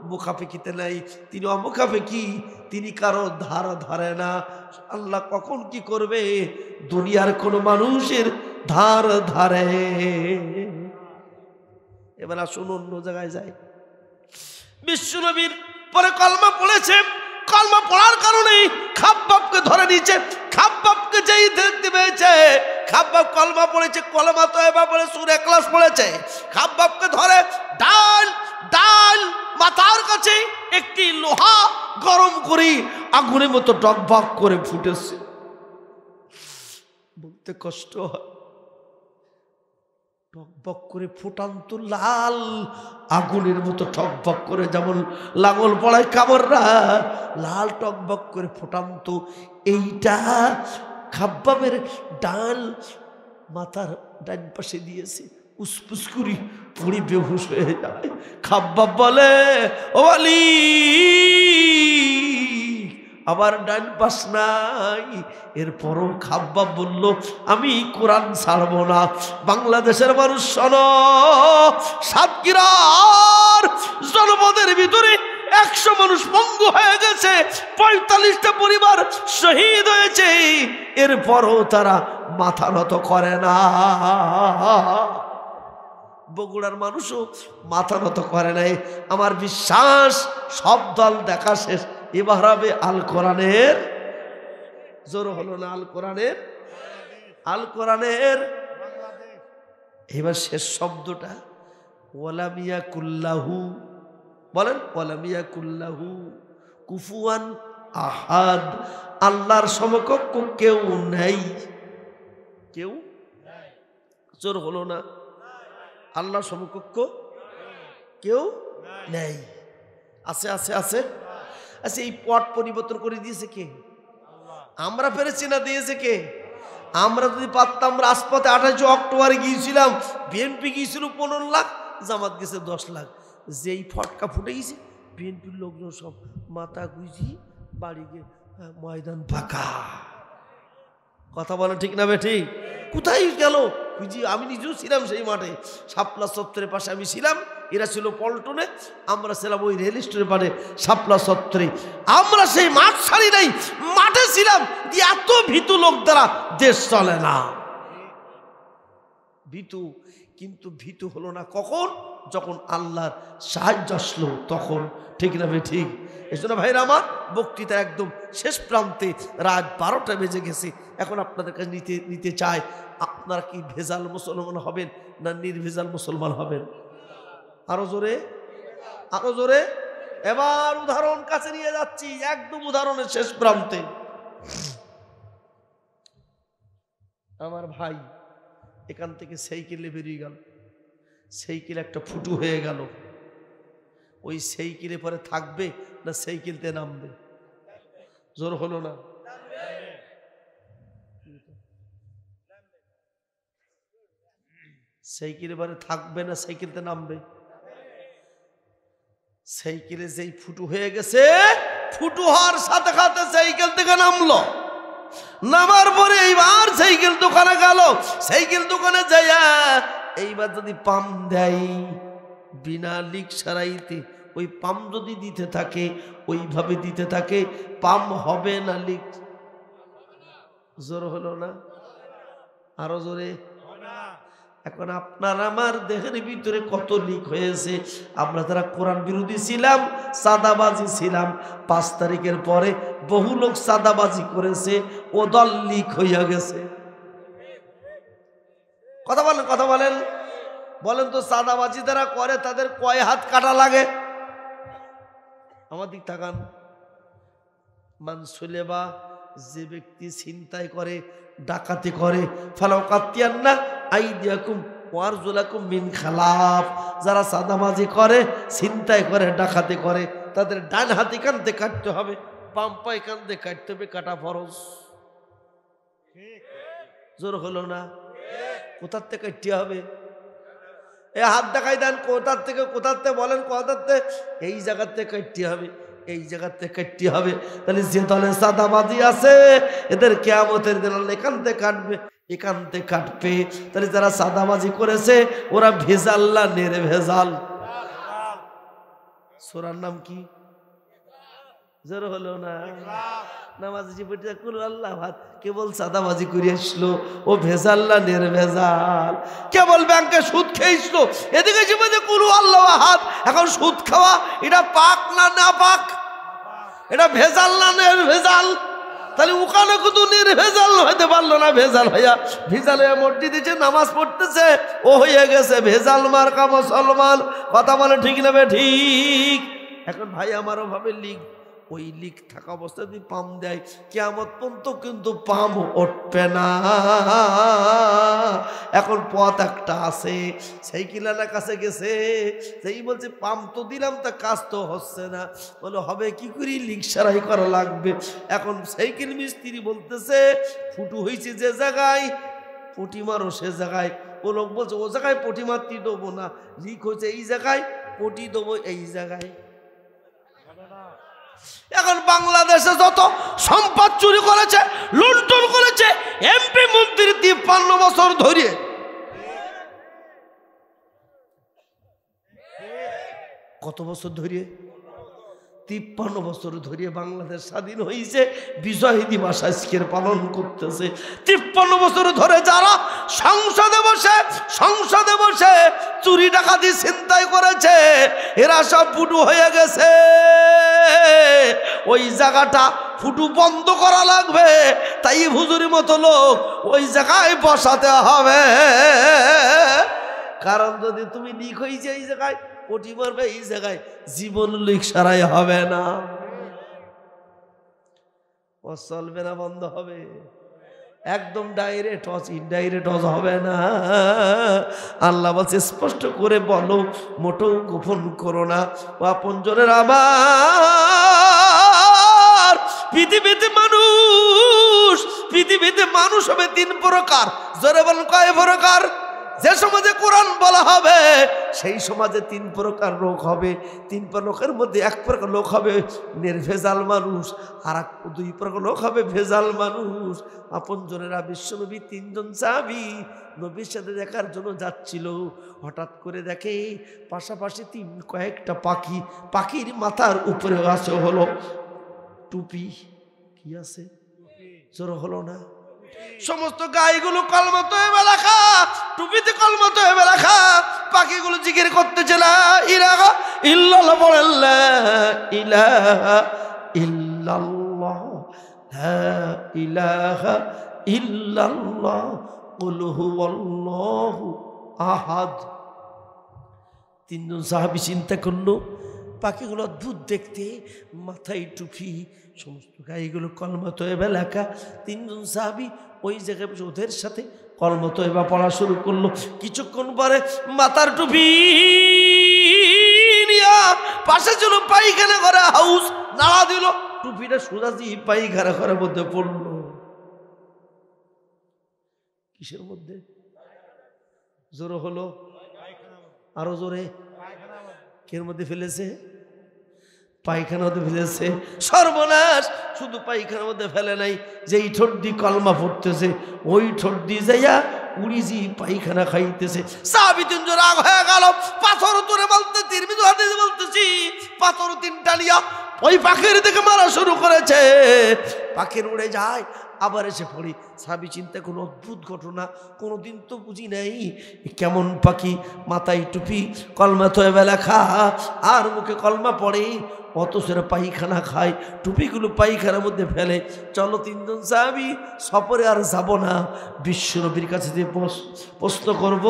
মুখাপেক্ষিতে নাই, তিনি অমুখাপেক্ষী, তিনি কারো ধার ধরে না। আল্লাহ কখন কি করবে দুনিয়ার কোন মানুষের ধার ধারে। এবার আসুন অন্য জায়গায় যাই। বিশ্বনবীর পরে কলমা পড়েছে, কলমা পড়ার কারণে খাব্বাবকে ধরে নিয়েছে। খাব্বাবকে যেই দেখতে পেয়েছে, খাব্বাব কলমা পড়েছে, কলমা তয়বা পড়ে সূরা ইখলাস পড়েছে, খাব্বাবকে ধরে ডাল ডাল মাথার কাছে একটি লোহা গরম করে আগুনের মতো টকবক করে ফুটেছে। বলতে কষ্ট হয়, টকবক করে ফুটান্ত লাল আগুনের মতো টকবক করে, যেমন লাঙল পড়ায় কামড়রা লাল টকবক করে ফুটান্ত। এইটা খাব্বাবের ডাল মাথার ডান পাশে দিয়েছে, উসপুস করি পুরি বেহুশ হয়ে যায়। খাব্বাব বলে, ও আলী আমার ডান পাশ নাই। এরপরও খাব্বাব বলল, আমি কোরআন ছাড়ব না। বাংলাদেশের মানুষ শোনো, সাতক্ষীরার জনপদের ভিতরে 100 মানুষ পঙ্গু হয়ে গেছে, 45টা পরিবার শহীদ হয়েছে, এরপরও তারা মাথা নত করে না। বগুড়ার মানুষও মাথা নত করে নাই। আমার বিশ্বাস সব দল দেখা শেষ, এবার হবে আল কোরআনের, জোর হলো না, আল কোরআনের, আল কোরআনের। এবার শেষ শব্দটা ওয়ালাম ইয়াকুল্লাহু, বলেন ওয়ালাম ইয়াকুল্লাহু কুফুয়ান আহাদ, আল্লাহর সমকক্ষ কেউ নেই, কেউ, জোর হলো না, আল্লাহর সমকক্ষ কেউ নেই। আছে আছে আছে আচ্ছা, এই পট পরিবর্তন করে দিয়েছে কে? আমরা পেরেছি না দিয়েছে কে? আমরা যদি পারতাম, রাজপথে 28 অক্টোবরে গিয়েছিলাম, বিএনপি গিয়েছিল 15 লাখ, জামাত গেছে 10 লাখ। যেই ফটকা ফুটে গেছে, বিএনপির লোকজন সব মাথা গুঁজি বাড়ি গিয়ে ময়দান ফাঁকা। কথা বলে ঠিক না বেঠিক? কোথায় গেল গুঁজি? আমি নিজেও ছিলাম সেই মাঠে, শাপলা চত্বরের পাশে আমি ছিলাম, এরা ছিল পল্টনে, আমরা ছিলাম ওই রেল স্টেশনের পাশে শাপলা চত্বরে। আমরা সেই মাঠ ছাড়ি নাই, মাঠে ছিলাম। এত ভীতু লোক দ্বারা দেশ চলে না, ভীতু। কিন্তু ভীতু হলো না কখন? যখন আল্লাহর সাহায্য আসলো তখন, ঠিক না ভাই? ঠিক। এই জন্য ভাইরা আমার, বক্তৃতা একদম শেষ প্রান্তে, রাত 12টা বেজে গেছে। এখন আপনাদের কাছে নিতে চাই, আপনারা কি ভেজাল মুসলমান হবেন না নির্ভেজাল মুসলমান হবেন? আরো জোরে, আরো জোরে। এবার উদাহরণ কাছে নিয়ে যাচ্ছি, একদম উদাহরণের শেষ প্রান্তে। আমার ভাই এখান থেকে সাইকেলে বেরিয়ে গেল, সাইকেল একটা ফুটু হয়ে গেল। ওই সাইকেলে পরে থাকবে না সাইকেলতে নামবে? জোর হলো না? সাইকেলে পরে থাকবে না সাইকেলতে নামবে? সাইকেলে যেই ফুটু হয়ে গেছে, ফুটু হওয়ার সাথে সাথে সাইকেল থেকে নামলো। নামার পরে এইবার সাইকেল দোকানে গেল, সাইকেল দোকানে যাইয়া এইবার যদি পাম্প দেয় বিনা লিক সারাইতে ওই পাম যদি দিতে থাকে ওইভাবে দিতে থাকে, পাম হবে না লিক? জোর হলো না? আরো জোরে। এখন আপনার আমার দেহের ভিতরে কত লিক হয়েছে। আমরা যারা কোরআন বিরোধী ছিলাম, সাদাবাজি ছিলাম, 5 তারিখের পরে বহু লোক সাদাবাজি করেছে, ও দল লিক হইয়া গেছে। কথা বলেন, কথা বলেন, বলেন তো সাদাবাজি যারা করে তাদের কয় হাত কাটা লাগে? আমার দিক তাকান। মানসুলেবা, যে ব্যক্তি ছিনতাই করে, ডাকাতি করে, ফালাও কাতিয়ান্না আইদিয়াকুম ওয়ারজুলাকুম মিন খালাফ, যারা সাদাবাজি করে, ছিনতাই করে, ডাকাতি করে, তাদের ডান হাতে কানতে কাটতে হবে, বাম পায়ে কানতে কাটতে হবে, কাটা ফরজ। জোর হলো না? কোথার থেকে কাটতে হবে? এ হাত দেখাই দেন, কোথার থেকে, কোথার থেকে বলেন, কোথার থেকে? এই জায়গার থেকে কাটতে হবে, এই জায়গার থেকে কাটতে হবে। তাহলে যে দলে সাদাবাজি আছে এদের কিয়ামতের দিন এখান থেকে কাটবে, এখান থেকে কাটবে। তাহলে যারা সাদাবাজি করেছে ওরা ভেজাল না নির্ভেজাল? সূরার নাম কি? জোর হলো না? নামাজি পড়তে কুল আল্লাহ হাত, কেবল সাদাবাজি করে আসলো, ও ভেজাল না নির্ভেজাল? কেবল ব্যাংকে সুদ খেয়েছিল, এদিকে জীবনে কুল আল্লাহ হাত, এখন সুদ খাওয়া এটা পাক না না পাক? এটা ভেজাল না নির্ভেজাল? তাহলে ওখানে কিন্তু নির্ভেজাল হইতে পারলো না, ভেজাল হইয়া মসজিদে নামাজ পড়তেছে, ও হয়ে গেছে ভেজাল মার্কা মুসলমান। কথা বলে ঠিক নেবে ঠিক? এখন ভাই আমারও ভাবে লিগ, ওই লিক থাকা অবস্থায় যদি পাম দেয় কিয়ামত পর্যন্ত কিন্তু পাম উঠবে না। এখন পথ একটা আছে, সেই কিলার কাছে গেছে, সেই বলছে পাম তো দিলাম, তা কাজ তো হচ্ছে না। বলে হবে কি করি, লিক সারাই করা লাগবে। এখন সাইকেল মিস্ত্রি বলতেছে ফুটু হয়েছে যে জায়গায়, পটি মারো সে জায়গায়। ও লোক বলছে ও জায়গায় পটি মারতে দেবো না, লিক হয়েছে এই জায়গায়, পটি দেবো এই জায়গায়। এখন বাংলাদেশে যত সম্পদ চুরি করেছে, লুণ্ঠন করেছে এমপি মন্ত্রী 53 বছর ধরে, কত বছর ধরে? 53 বছর ধরে বাংলাদেশ স্বাধীন হয়েছে, বিজয় দিবস আজকের পালন করতেছে। 53 বছর ধরে যারা সংসদে বসে চুরি ডাকাতি ছিনতাই করেছে, এরা সব ফুটু হয়ে গেছে। ওই জায়গাটা ফুটু বন্ধ করা লাগবে, তাই হুজুরি মতো লোক ওই জায়গায় বসাতে হবে। কারণ যদি তুমি লিক হয়েছে এই জায়গায়, পটি মারবে এই জায়গায়, জীবন লিক সারাই হবে না, ও চলবে না, বন্ধ হবে। একদম ডাইরেক্ট হজ, ইনডাইরেক্ট হজ হবে না। আল্লাহ বলছে স্পষ্ট করে বলো, মোটেও গোপন করো না। ও আপনজনের আমার, পৃথিবীতে মানুষ হবে 3 প্রকার। জোরে বলেন কয় প্রকার? যে সমাজে কোরআন বলা হবে সেই সমাজে 3 প্রকার লোক হবে। 3 প্রকারের মধ্যে 1 প্রকার লোক হবে নির্ভেজাল মানুষ, আর 2 প্রকার লোক হবে ভেজাল মানুষ। আপনজনেরা, বিশ্বনবী 3 জন সাহাবী নবীর সাথে দেখার জন্য যাচ্ছিল, হঠাৎ করে দেখে পাশাপাশি কয়েকটা পাখি, পাখির মাথার উপরে আছে হলো টুপি। কি আছে? জোর হলো না? সমস্ত গাইগুলো কলমা তয়বা লেখা, টুপিতে কলমা তয়বা লেখা, পাখিগুলো জিকির করতেছে লা ইলাহা ইল্লাল্লাহ, বলেন লা ইলাহা ইল্লাল্লাহ, লা ইলাহা ইল্লাল্লাহ, কুল হুয়াল্লাহু আহাদ। 3 জন সাহাবী চিন্তা করলো, পাখিগুলো অদ্ভুত দেখতে, মাথায় টুপি, সমস্ত গাইগুলো কলমা তয়বা লেখা। 3 জন সাহাবী ওই জায়গায় বসে ওদের সাথে কলমা তয়বা পড়া শুরু করলো। কিছুক্ষণ পরে মাথার টুপি নিয়া পাশে ছিল পায়খানা করে হাউস নাড়া দিল, টুপিটা সোজাজি পায়খানা ঘরের মধ্যে পড়লো। কিসের মধ্যে? জোর হলো? আরো জোরে? কের মধ্যে ফেলেছে? পায়খানার মধ্যে ফেলেছে। সর্বনাশ! শুধু পায়খানার মধ্যে ফেলে নাই, যেই ঠোঁট দিয়ে কলমা পড়তেছে ওই ঠোঁট দিয়ে যাইয়া উড়িজি পায়খানা খাইতেছে। সাহাবী 3 জন রাগ হয়ে গেল, পাথর তুলে বলতে, তিরমিজি হাদিসে বলতেছি পাথর তিনটা নিয়া ওই পাখির দিকে মারা শুরু করেছে। পাখির উড়ে যায়, আবার এসে পড়ি। সাহাবী চিন্তা, কোনো অদ্ভুত ঘটনা, কোনোদিন তো বুঝি নাই কেমন পাখি, মাথায় টুপি, কলমা তয়বা লেখা আর মুখে কলমা পড়ে, অথচ পায়খানা খায়, টুপিগুলো পায়খানার মধ্যে ফেলে। চলো তিনজন সাহাবী সফরে আর যাব না, বিশ্বনবীর কাছে যে প্রশ্ন করব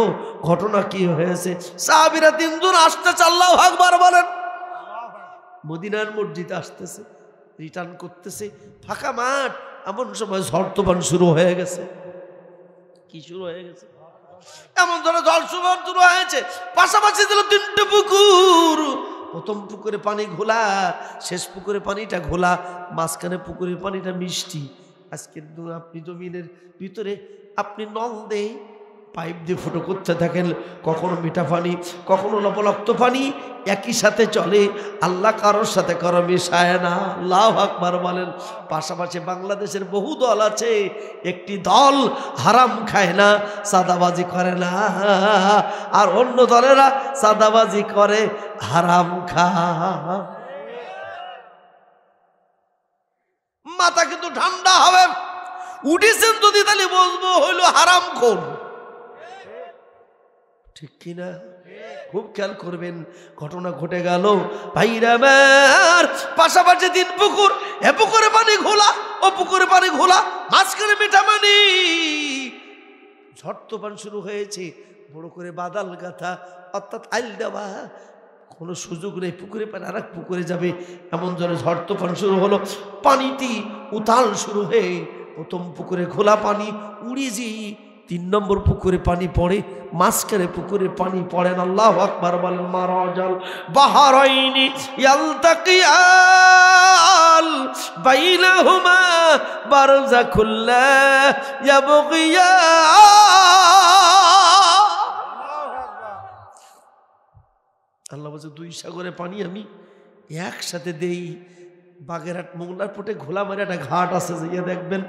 ঘটনা কি হয়েছে। সাহাবীরা তিনজন আসতেছে, আল্লাহু আকবার বলেন। মদিনার মসজিদে আসতেছে, রিটার্ন করতেছে, ফাঁকা মাঠ। এমন সময় ঝড় তুফান শুরু হয়ে গেছে। কি শুরু হয়ে গেছে? এমন ধরে ঝড় তুফান শুরু হয়েছে। পাশাপাশি ছিল তিনটে পুকুর। প্রথম পুকুরে পানি ঘোলা, শেষ পুকুরে পানিটা ঘোলা, মাঝখানে পুকুরের পানিটা মিষ্টি। আজকের আপনি জমিনের ভিতরে আপনি নল দিয়ে পাইপ দিয়ে ফুটো করতে থাকেন, কখনো মিঠা পানি, কখনো লবণাক্ত পানি একই সাথে চলে। আল্লাহ কারোর সাথে কারো মিশায় না। আল্লাহু আকবার বলেন। পাশাপাশি বাংলাদেশের বহু দল আছে, একটি দল হারাম খায় না, সাদাবাজি করে না, আর অন্য দলেরা সাদাবাজি করে, হারাম খায়। মাথা কিন্তু ঠান্ডা হবে। উঠেছেন যদি তাহলে বলবো হইল হারাম খোর, ঠিক কিনা? খুব খেয়াল করবেন। ঘটনা ঘটে গেল ভাইরা আমার, পাশাপাশি তিন পুকুর, এ পুকুরে পানি ঘোলা, ও পুকুরে পানি ঘোলা, মাঝখানে মিঠা পানি। ঝড় তুফান শুরু হয়েছে, বড় করে বাদাল গাথা, অর্থাৎ আইল দেওয়া, কোনো সুযোগ নেই। পুকুরে পানি আর এক পুকুরে যাবে, এমন জন্য ঝড় তুফান শুরু হলো। পানিটি উতাল শুরু হয়ে প্রথম পুকুরে ঘোলা পানি উড়িয়ে যে 3 নম্বর পুকুরে পানি পড়ে, মাঝখানে পুকুরে পানি পড়েন। আল্লাহু আকবার বলেন। মারাজাল বাহরাইনি ইয়ালতাকিয়াল বাইনাহুমা বারযাকুল লা ইয়াবগিয়ান। আল্লাহ বলছে, 2 সাগরে পানি আমি একসাথে দেই। বাগেরহাট মোংলার পটে ঘোলা মারে একটা ঘাট আছে, যে দেখবেন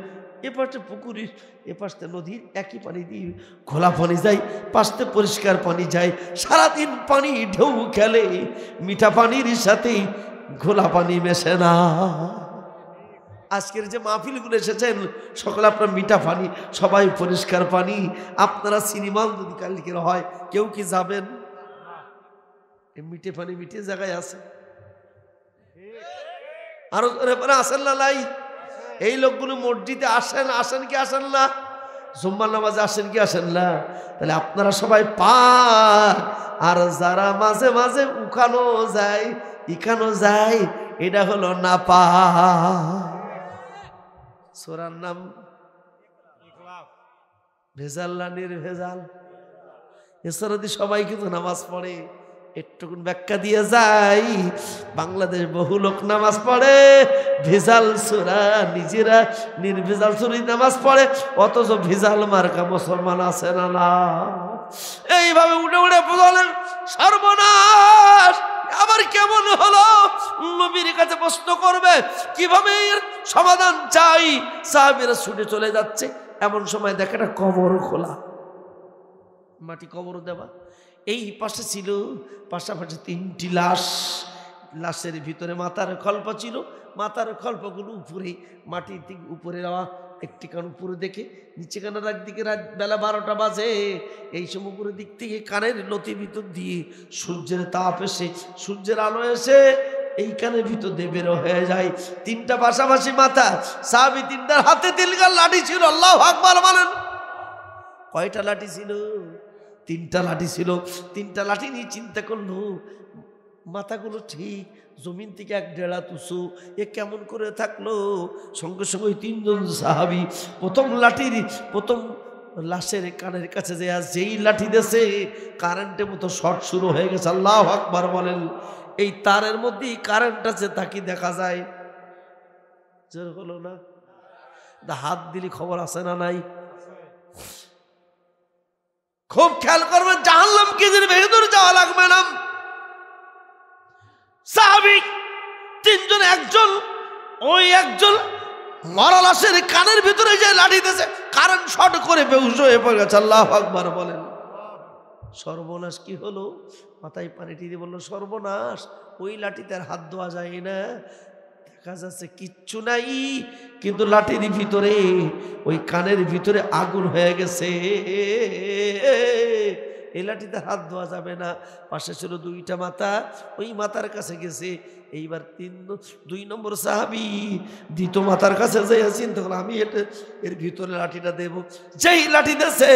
এপাশে পুকুরি, এপাশে নদীর একই পানি দিয়ে ঘোলা পানি যায়, পাশে পরিষ্কার পানি যায়। সারাদিন পানি ঢেউ খেলে, মিঠা পানির সাথে ঘোলা পানি মেশে না। আজকের যে মাহফিলগুলো এসেছেন সকলে আপনার মিঠা পানি, সবাই পরিষ্কার পানি। আপনারা সিনেমা যদি কালকের হয়, কেউ কি যাবেন? মিঠে পানি মিঠে জায়গায় আছে, আরো আসেন না? লাই এই লোকগুলো মসজিদে আসেন কি আসেন না? জুম্মার নামাজে আসেন কি আসেন না? তাহলে আপনারা সবাই পাক, আর যারা মাঝে মাঝে উখানো যায় ইখানো যায়, এটা হলো না পা। সূরার নাম ভেজাল না নির্ভেজাল। এছাড়া সবাই কিন্তু নামাজ পড়ে, একটুকুন ব্যাখ্যা দিয়ে যাই। বাংলাদেশ বহু লোক নামাজ পড়ে ভেজাল সূরা, নিজেরা নির্ভেজাল সূরা নামাজ পড়ে, অথচ ভেজাল মার্কা মুসলমান আছে না? না। এইভাবে উঠে উঠে বলেন সর্বনাশ, আবার কেমন হলো? নবীর কাছে প্রশ্ন করবে, কিভাবে এর সমাধান চাই। সাহাবীরা ছুটে চলে যাচ্ছে, এমন সময় দেখে একটা কবর খোলা, মাটি কবর দেওয়া। এই পাশে ছিল পাশাপাশি 3টি লাশ। লাশের ভিতরে মাথার খল্প ছিল, মাথার খল্পগুলো উপরে, মাটির দিক উপরে দেওয়া। একটি কান উপরে দেখে নিচে কানের একদিকে, রাত বেলা 12টা বাজে। এই সময় উপরের দিক থেকে কানের লতির ভিতর দিয়ে সূর্যের তাপ এসে, সূর্যের আলো এসে এই কানের ভিতর দিয়ে বের হয়ে যায়। 3টা পাশাপাশি মাথা, সাহাবী 3টার হাতে 3 লাঠি ছিল। আল্লাহু আকবার বলেন। কয়টা লাঠি ছিল? 3টা লাঠি ছিল। 3টা লাঠি নিয়ে চিন্তা করলো, মাথাগুলো ঠিক জমিন থেকে 1.5 হাত উঁচু, এ কেমন করে থাকলো? সঙ্গে সঙ্গে 3জন সাহাবী প্রথম লাশের কানের কাছে যেই লাঠি দেশে, কারেন্টের মতো শর্ট শুরু হয়ে গেছে। আল্লাহু আকবার বলেন। এই তারের মধ্যেই কারেন্ট আছে, তাকে দেখা যায়। জোর হলো না? হাত দিলি খবর আছে না নাই? খুব খেয়াল করবেন, জাহান্নাম কি দিন ভেতর যাওয়া লাগবে না। সাহাবী 3জন, একজন মরা লাশের কানের ভিতরে যে লাঠি দিয়েছে, কারেন্ট শর্ট করে বেহুশ হয়ে পড়ে গেছে। আল্লাহু আকবার বলেন। সর্বনাশ কি হলো? মাথায় পানি দিয়ে বললো, সর্বনাশ, ওই লাঠিতে আর হাত দেওয়া যায় না, দেখা যাচ্ছে কিচ্ছু নাই, কিন্তু লাঠির ভিতরে ওই কানের ভিতরে আগুন হয়ে গেছে। এই লাঠিতে হাত ধোয়া যাবে না। পাশে ছিল দুইটা মাথা, ওই মাথার কাছে গেছে। এইবার 2 নম্বর সাহাবি দ্বিতীয় মাথার কাছে যাই চিন্তা করলাম আমি এর ভিতরে লাঠিটা দেব। যেই লাঠি দেছে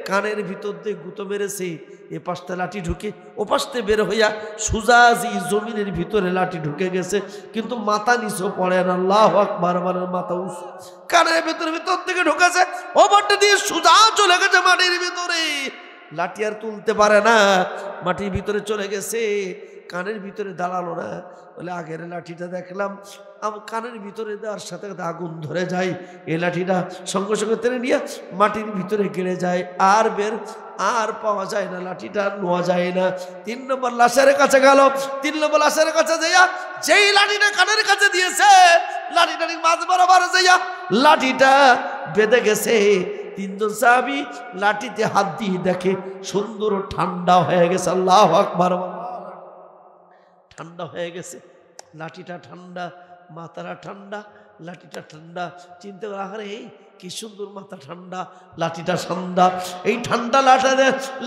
কানের ভিতর দিয়ে গুঁতো মেরেছে, এ পাশটা লাঠি ঢুকে ও পাশতে বের হইয়া সুজাজি জমিনের ভিতরে লাঠি ঢুকে গেছে, কিন্তু মাথা নিচেও পড়ে না। আল্লাহু আকবার, মাথা উঁচু, কানের ভিতর থেকে ঢুকেছে, ওপরটা দিয়ে সুজা চলে গেছে মাটির ভিতরে। লাঠি আর তুলতে পারে না, মাটির ভিতরে চলে গেছে, কানের ভিতরে দাঁড়ালো না। বলে আগের লাঠিটা দেখলাম কানের ভিতরে দেওয়ার সাথে আগুন ধরে যায়, এই লাঠিটা সঙ্গে সঙ্গে টেনে নিয়ে মাটির ভিতরে গেড়ে যায়, আর আর পাওয়া যায় না, লাঠিটা নেওয়া যায় না। 3 নম্বর লাশের কাছে গেল, 3 নম্বর লাশের কাছে যাইয়া যেই লাঠিটা কানের কাছে দিয়েছে, লাঠিটা মাঝ বরাবর যাইয়া লাঠিটা বেঁধে গেছে। 3 জন সাহাবী লাঠিতে হাত দিয়ে দেখে সুন্দর ঠান্ডা হয়ে গেছে। আল্লাহু আকবার, ঠান্ডা হয়ে গেছে, লাঠিটা ঠান্ডা, মাথাটা ঠান্ডা, লাঠিটা ঠান্ডা। চিন্তা করে আরে কি সুন্দর, মাথা ঠান্ডা, লাঠিটা ঠান্ডা। এই ঠান্ডা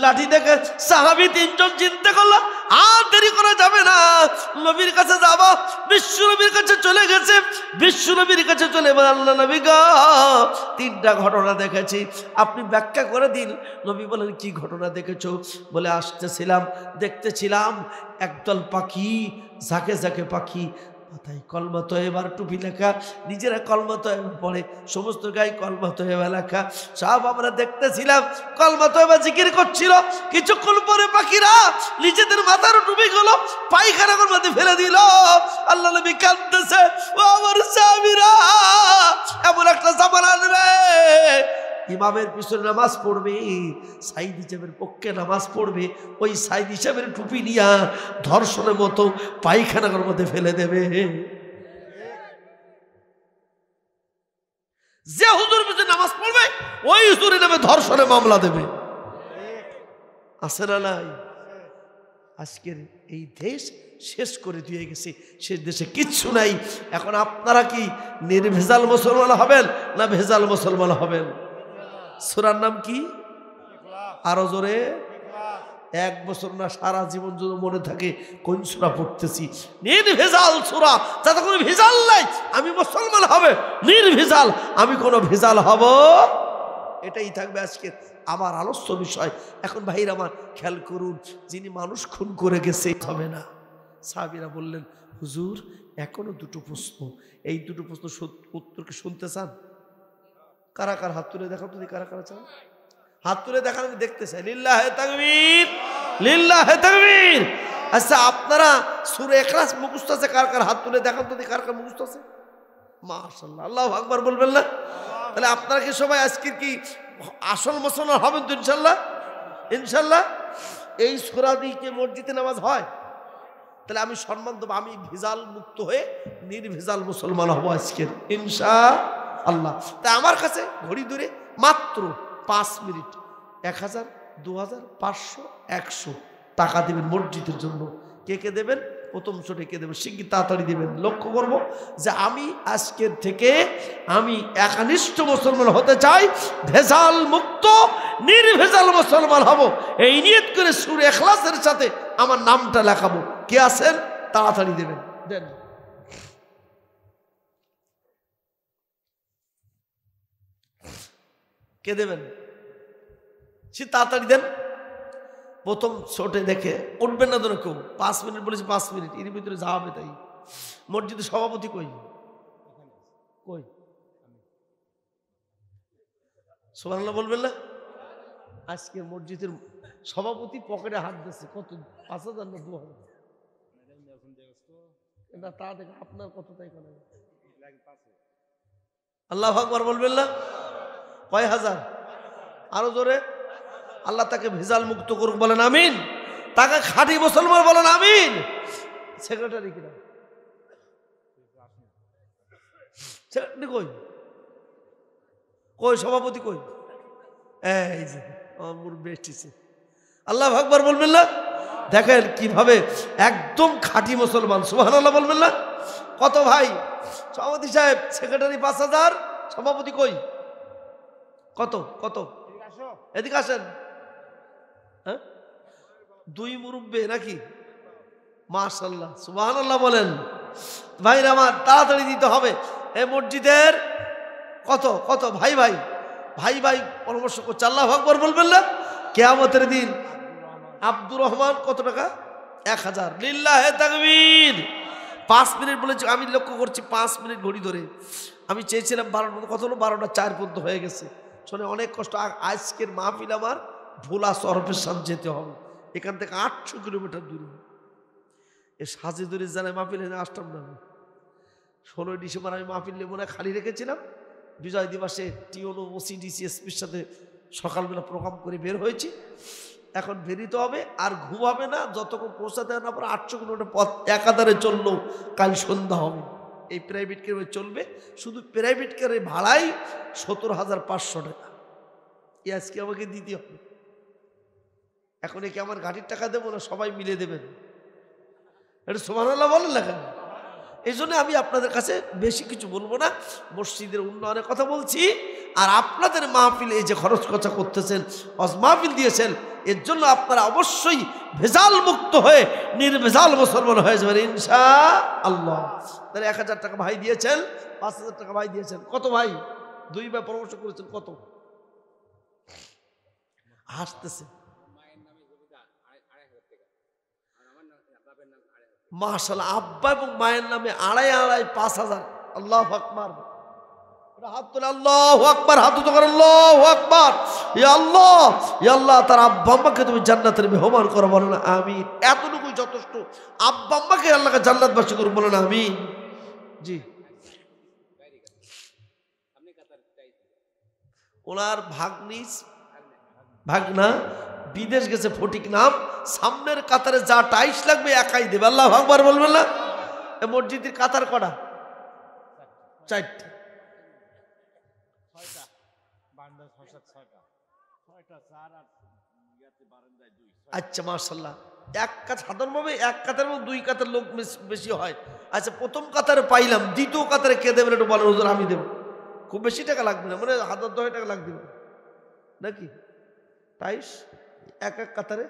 লাঠি দেখে সাহাবী 3 জন চিন্তা করলো আর দেরি করা যাবে না, নবীর কাছে যাব। বিশ্ব নবীর কাছে চলে গেছে, বিশ্ব নবীর কাছে চলে বলে আল্লাহ নবী গো 3টা ঘটনা দেখেছি, আপনি ব্যাখ্যা করে দিন। নবী বলেন কি ঘটনা দেখেছো? বলে আসতেছিলাম, দেখতেছিলাম একদল পাখি, ঝাঁকে ঝাঁকে পাখি, মাথায় কলমা তয়বার টুপি লেখা, নিজেরা কলমা তয়বা পড়ে, সমস্ত গায়ে কলমা তয়বা লেখা, সব আমরা দেখতেছিলাম কলমা তয়বা জিকির করছিল। কিছুক্ষণ পরে পাখিরা নিজেদের মাথার টুপিগুলো পায়খানার মধ্যে ফেলে দিল। আল্লাহ নবী কাঁদতেছে, ও আমার সাহাবীরা, এমন একটা জামানা আসবে ইমামের পিছনে নামাজ পড়বে, সাইদ হিসেবের পক্ষে নামাজ পড়বে, ওই সাইদ হিসেবের টুপি নিয়া ধর্ষণের মতো পায়খানার মধ্যে ফেলে দেবে। যে হুজুর পিছনে নামাজ পড়বে ওই হুজুরের নামে ধর্ষণের মামলা দেবে। আছে না নাই? আজকের এই দেশ শেষ করে দিয়ে গেছে, সে দেশে কিচ্ছু নাই। এখন আপনারা কি নির্ভেজাল মুসলমান হবেন না ভেজাল মুসলমান হবেন? সূরার নাম কি? আরো জোরে। 1 বছর না সারা জীবন যদি মনে থাকে কোন সূরা পড়তেছি, নির্ভেজাল সূরা, যাতে কোনো ভেজাল নাই। আমি মুসলমান হবে নির্ভেজাল, আমি কোনো ভেজাল হব, এটাই থাকবে আজকে আমার আলোচ্য বিষয়। এখন ভাইরা আমার খেয়াল করুন, যিনি মানুষ খুন করে গেছে হবে না। সাহাবীরা বললেন হুজুর এখনো 2টো প্রশ্ন, এই 2টো প্রশ্ন উত্তরকে শুনতে চান? কারা কারা হাত তুলে দেখান তো, কারা কারা চান? হাত তুলে দেখান, আমি দেখতে চাই। লিল্লাহে তাকবীর, লিল্লাহে তাকবীর। আচ্ছা আপনারা সূরা ইখলাস মুখস্থ আছে কার কার? হাত তুলে দেখান তো, কার কার মুখস্থ আছে? মাশাআল্লাহ, আল্লাহু আকবার বলবেন না? তাহলে আপনারা কি সবাই আজকে কি আসল মুসলমান হবেন তো ইনশাআল্লাহ? ইনশাআল্লাহ। এই সূরা দিয়ে মসজিদে নামাজ হয়, তাহলে আমি সম্মান দেবো, আমি ভেজাল মুক্ত হয়ে নির্ভেজাল মুসলমান হব আজকে ইনশাআল্লাহ। তা আমার কাছে ঘড়ি ধরে মাত্র 5 মিনিট 1000, 2000, 500, 100 টাকা দেবেন মসজিদের জন্য। কে কে দেবেন? প্রথম ছোটে কে দেবেন? শিগগির তাড়াতাড়ি দেবেন। লক্ষ্য করব যে আমি আজকের থেকে আমি একনিষ্ঠ মুসলমান হতে চাই, ভেজাল মুক্ত নির্ভেজাল মুসলমান হব, এই নিয়ত করে সূরা ইখলাসের সাথে আমার নামটা লেখাবো। কে আছেন? তাড়াতাড়ি দেবেন, দেন। কে দেবেন? সে তাড়াতাড়ি দেন। প্রথম ছোটে দেখে উঠবেন না, ধরো কেউ 5 মিনিট বলেছে, 5 মিনিট এর ভিতরে যাওয়াবে। তাই মসজিদের সভাপতি কই? কই? সুবহানাল্লাহ বলবেন না? আজকে মসজিদের সভাপতি পকেটে হাত দিচ্ছে। কত? 5000 না 2000? না তা দেখে আপনার কত? তাই করে আল্লাহু আকবার বলবেন না? কয় হাজার? আরো জোরে। আল্লাহ তাকে ভেজাল মুক্ত করুক, বলেন আমিন। তাকে খাঁটি মুসলমান বলেন আমিন। সেক্রেটারি কিনা? সেক্রেটারি কই? কই সভাপতি কই? এই যে আমার বেস্টিছে। আল্লাহু আকবার বলবেন না? দেখেন কিভাবে একদম খাঁটি মুসলমান, সুবহানাল্লাহ বলবেন না? কত ভাই? সভাপতি সাহেব, সেক্রেটারি 5,000, সভাপতি কই? কত কত? এদিকে আসেন। হ্যাঁ, 2 মুরব্বি নাকি? মাশাআল্লাহ, সুবহানাল্লাহ বলেন। ভাইরা আমার, তাড়াতাড়ি দিতে হবে। এই মসজিদের কত কত ভাই ভাই ভাই ভাই পরামর্শ করছে, আল্লাহু আকবার বলবেন না? কিয়ামতের দিন আব্দুর রহমান কত টাকা? 1000। লিল্লাহে তাকবীর। 5 মিনিট বলেছি, আমি লক্ষ্য করছি 5 মিনিট ঘড়ি ধরে। আমি চেয়েছিলাম 12টা, কত হলো? 12টা 4 পর্যন্ত হয়ে গেছে। শুনে অনেক কষ্ট। আজকের মাহফিল আমার ভোলা সরফেশন যেতে হবে, এখান থেকে 800 কিলোমিটার দূরে। এ সাজেদুরের জানায় মাহফিল আসতাম না। 16 ডিসেম্বর আমি মাহফিল লেবনা খালি রেখেছিলাম। বিজয় দিবসে টিওনো ওসিডিসি এসপির সাথে সকালবেলা প্রোগ্রাম করে বের হয়েছি। এখন বেরিতে হবে, আর ঘুম হবে না যতক্ষণ পৌঁছাতে না পারে। 800 কিলোমিটার পথ একাধারে চললো, কাল সন্ধ্যা হবে। এই প্রাইভেট কারে চলবে, শুধু প্রাইভেট কারে ভাড়াই 17,500 টাকা। এ আজকে আমাকে দিতে হবে। এখন একে আমার গাড়ির টাকা দেবো না সবাই মিলে দেবেন? এটা সুবহানাল্লাহ বলেন না কেন? এই জন্য আমি আপনাদের কাছে বেশি কিছু বলবো না, মসজিদের উন্নয়নের কথা বলছি। আর আপনাদের মাহফিলে এই যে খরচ খরচা করতেছেন, মাহফিল দিয়েছেন, এর জন্য আপনারা অবশ্যই ভেজাল মুক্ত হয়ে নির্ভেজাল মুসলমান হয়ে যাবেন ইনশাআল্লাহ। তাহলে 1000 টাকা ভাই দিয়েছেন, 5000 টাকা ভাই দিয়েছেন। কত ভাই? 2 ভাই পরামর্শ করেছেন। কত? হাসতেছে। মাশাআল্লাহ, আব্বা এবং মায়ের নামে 2.5 5,000। আল্লাহু আকবার। হাত তুলে আল্লাহু আকবার, হাত উঁচু করে আল্লাহু আকবার। ইয়া আল্লাহ, ইয়া আল্লাহ, তার আব্বা আম্মাকে তুমি জান্নাতের মেহমান করো, বলো না আমিন। এতটুকুই যথেষ্ট। আব্বা আম্মাকে আল্লাহকে জান্নাতবাসী করো, বলো না আমিন। জি, ওনার ভাগনা বিদেশ গেছে, ফটিক নাম। সামনের কাতারে যা টাইস লাগবে একাই দেবে। আল্লাহু আকবার বলবেন না? এই মসজিদের কাতার কটা? 4টা। আচ্ছা মাশাআল্লাহ। এক কাত সাধারণভাবে এক কাতার মধ্যে 2 কাতার লোক বেশি হয়। আচ্ছা, প্রথম কাতারে পাইলাম, দ্বিতীয় কাতারে কে দেবেন একটু বলেন? হুজুর আমি দেব। খুব বেশি টাকা লাগবে না, মানে 1000 টাকা লাগবে নাকি? টাইস এক কাতারে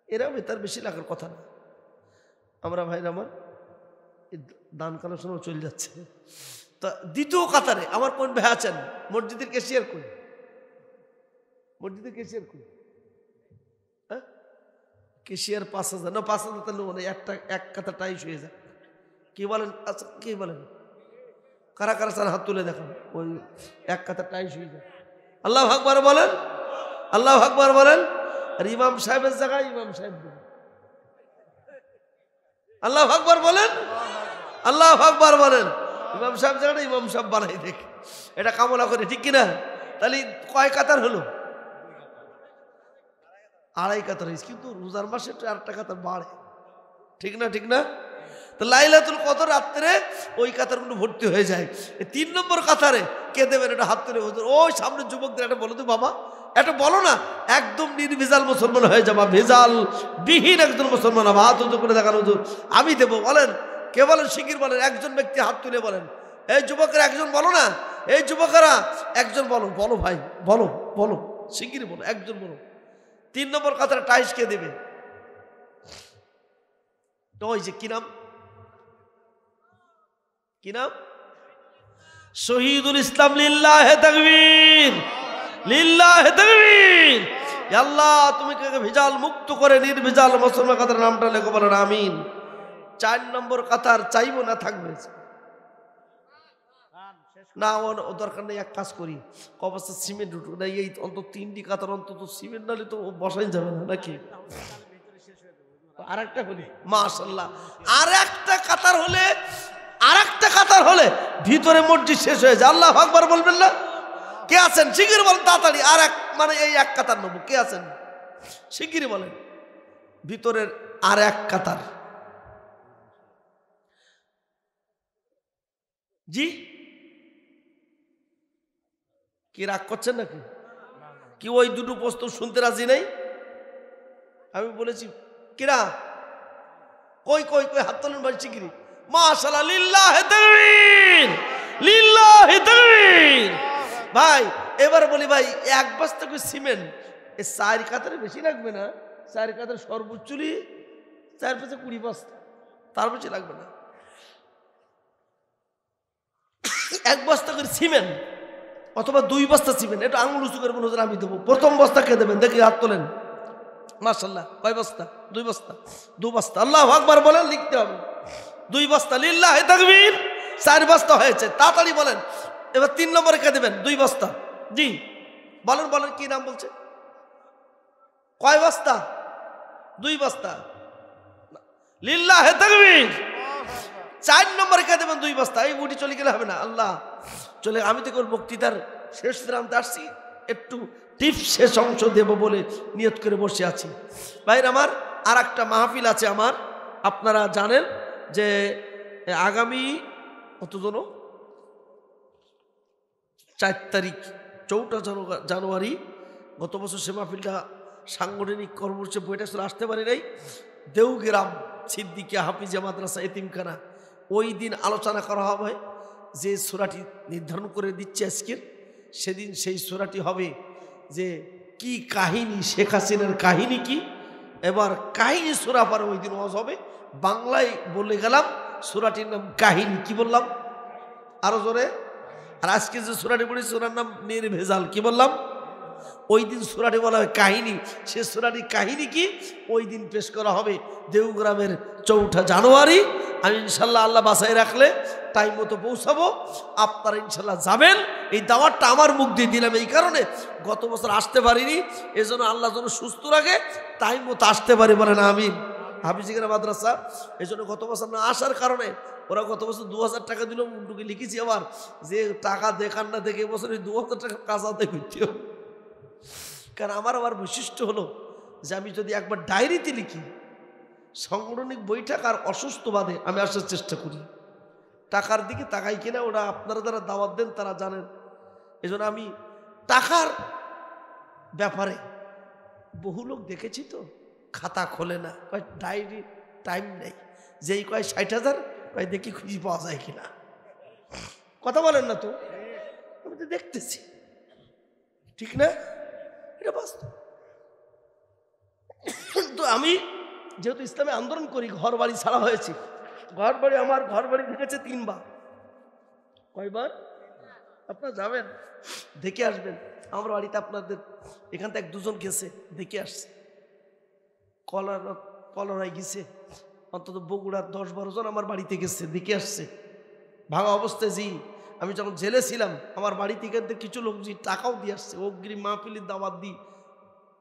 এরাও তার বেশি লাগার কথা না। আমরা ভাইরা আমার দান কালেকশনও চলে যাচ্ছে। তা দ্বিতীয় কাতারে আমার কোন ভাই আছেন? মসজিদের ক্যাশিয়ার কই? মসজিদের ক্যাশিয়ার কই? হ্যাঁ, ক্যাশিয়ার 5,000 না? 5,000 তাহলে মানে এক কাতার টাইস হয়ে যায়। কি বলেন? আচ্ছা, কি বলেন? কারা কারা স্যার হাত তুলে দেখান। ওই এক কাতার টাইস হয়ে যায়। আল্লাহু আকবার বলেন, আল্লাহু আকবার বলেন। আর ইমাম সাহেবের জায়গায় ইমাম সাহেব দেবেন। আল্লাহু আকবার বলেন, আল্লাহু আকবার বলেন। ইমাম সাহেব জায়গাটা ইমাম সাহেব বানাই দেখে, এটা কামনা করে, ঠিক কিনা? তাহলে কয় কাতার হলো? 2.5 কাতার হয়েছে। কিন্তু রোজার মাসে 4টা কাতার বাড়ে, ঠিক না? ঠিক না? তো লাইলাতুল কদর রাত্রে ওই কাতারগুলো ভর্তি হয়ে যায়। 3 নম্বর কাতারে কে দেবেন? এটা হাত তুলে হুজুর। ওই সামনে যুবকদের একটা বলো তো বাবা, এটা বলো না। একদম নির্ভেজাল মুসলমান হয়ে যাবা, ভেজাল বিহীন একজন মুসলমান হবা। হাত উঁচু করে দেখান হুজুর আমি দেবো। বলেন, কে বলেন? শিগগির বলেন। একজন ব্যক্তি হাত তুলে বলেন। এই যুবকেরা একজন বলো না, এই যুবকেরা একজন বলো। বলো ভাই, বলো বলো, শিগগির বলো, একজন বলো। 3 নম্বর কাতারে টাইস কে দেবে? ওই যে কি নাম, কি নাম? শহীদুল ইসলাম। লিল্লাহে তাকবীর, লিল্লাহে তাকবীর। আল্লাহ তুমি কে ভেজাল মুক্ত করে নির্ভেজাল মুসলমান কাতার নামটা লেখো, বলেন আমিন। 4 নম্বর কাতার চাইবো না, থাকবে না, ও দরকার নেই। এক কাজ করি, কবস্তা সিমেন্ট উঠু না, এই অন্তত 3টি কাতার অন্তত সিমেন্ট নালে তো বসাই যাবে না নাকি? আরেকটা হলে মাশাআল্লাহ, আরেকটা কাতার হলে, আরেকটা কাতার হলে ভিতরে মসজিদ শেষ হয়ে যায়। আল্লাহু আকবার বলবেন না? কে আছেন শিগগির বলেন তাড়াতাড়ি। আর এক মানে এই এক কাতার নেব, কে আছেন শিগগির বলেন? ভিতরের আর এক কাতার। জি, কি রাগ করছেন নাকি? কি ওই দুটো প্রশ্ন শুনতে রাজি নাই? আমি বলেছি কিরা কই কই কই হাত তোলেন ভাই শিগগিরি। মাশাআল্লাহ, লিল্লাহি তাকবীর, লিল্লাহি তাকবীর। ভাই এবার বলি ভাই এক বস্তা করে সিমেন্ট এই 4 কাতারে বেশি লাগবে না? 4 কাতারে সর্বোচ্চই 4-5-20 বস্তা, তার বেশি লাগবে না। 1 বস্তা করে সিমেন্ট অথবা 2 বস্তা সিমেন্ট, এটা আঙুল উঁচু করে বলুন আমি দেবো। প্রথম বস্তা কে দেবেন দেখি হাত তোলেন। মাশাআল্লাহ, কয় বস্তা? 2 বস্তা। 2 বস্তা, আল্লাহু আকবার বলেন, লিখতে হবে 2 বস্তা। লিল্লাহি তাকবীর, 4 বস্তা হয়েছে, তাড়াতাড়ি বলেন। এবার 3 নম্বরে কে দেবেন? 2 বস্তা। জি বলেন বলেন, কি নাম বলছে? কয় বস্তা? 2 বস্তা। লিল্লাহি তাকবীর। 4 নম্বরে কে দেবেন? 2 বস্তা। এই উঠি চলে গেলে হবে না। আল্লাহ চলে, আমি তো বক্তৃতার শেষ প্রান্তে আসছি, একটু টিপস শেষ অংশ দেব বলে নিয়ত করে বসে আছি। ভাইর আমার আর একটা মাহফিল আছে আমার, আপনারা জানেন যে আগামী কতজন 4 তারিখ 4 জানুয়ারি, গত বছর সে মাহফিলটা সাংগঠনিক কর্মসূচি বইটা চলে আসতে পারি নাই। দেওগ্রাম সিদ্দিকিয়া হাফিজিয়া মাদ্রাসা এতিমখানা, ওই দিন আলোচনা করা হবে যে সূরাটি নির্ধারণ করে দিচ্ছে আজকের, সেদিন সেই সূরাটি হবে যে কি কাহিনী, শেখ হাসিনার কাহিনী কি। এবার কাহিনী সূরা পরে ওই দিন ওয়াজ হবে। বাংলায় বলে গেলাম সূরাটির নাম কাহিনী। কি বললাম? আরো জোরে। আর আজকে যে সূরাটি পড়ি সূরার নাম নির্ভেজাল। কি বললাম? ওই দিন সূরাটি বলা হয় কাহিনী। সে সূরাটির কাহিনী কি ওই দিন পেশ করা হবে দেওগ্রামের 4 জানুয়ারি। আমি ইনশাল্লাহ আল্লাহ বাঁচাই রাখলে টাইম মতো পৌঁছাবো, আপনারা ইনশাল্লাহ যাবেন। এই দাওয়াতটা আমার মুখ দিয়ে দিলাম এই কারণে, গত বছর আসতে পারিনি, এজন্য আল্লাহ যেন সুস্থ রাখে, টাইম মতো আসতে পারি, বলেন আমিন। হাফিজিয়া মাদ্রাসা এই জন্য গত বছর না আসার কারণে ওরা গত বছর 2000 টাকা দিল, মুন্ডুকে লিখেছি আবার যে টাকা দেখান না দেখে এবছর 2000 টাকা কাজাতে করতে হবে। কারণ আমার আবার বৈশিষ্ট্য হলো যে আমি যদি একবার ডায়েরিতে লিখি, সাংগঠনিক বৈঠক আর অসুস্থ বাদে আমি আসার চেষ্টা করি, টাকার দিকে তাকাই কিনা ওরা আপনারা যারা দাওয়াত দেন তারা জানেন। এই জন্য আমি টাকার ব্যাপারে বহু লোক দেখেছি তো খাতা খোলে না, কয় ডায়েরি টাইম নেই, যেই কয় 60,000 কয় দেখি খুঁজি পাওয়া যায় কিনা। কথা বলেন না তো, আমি তো দেখতেছি, ঠিক না? এটা বাস্তব। তো আমি যেহেতু ইসলামে আন্দোলন করি, ঘর বাড়ি ছাড়া হয়েছে। ঘর বাড়ি আমার ঘর বাড়ি ভেঙেছে 3 বার। কয়বার? আপনারা যাবেন দেখে আসবেন। আমার বাড়িতে আপনাদের এখান থেকে 1-2 জন গেছে, দেখে আসছে। কলরায় গেছে, অন্তত বগুড়ার 10-12 জন আমার বাড়িতে গেছে, দেখে আসছে ভাঙা অবস্থায়। জি আমি যখন জেলে ছিলাম আমার বাড়ি থেকে কিছু লোক যে টাকাও দিয়ে আসছে, অগ্রিম মাহফিলের দাওয়াত দিই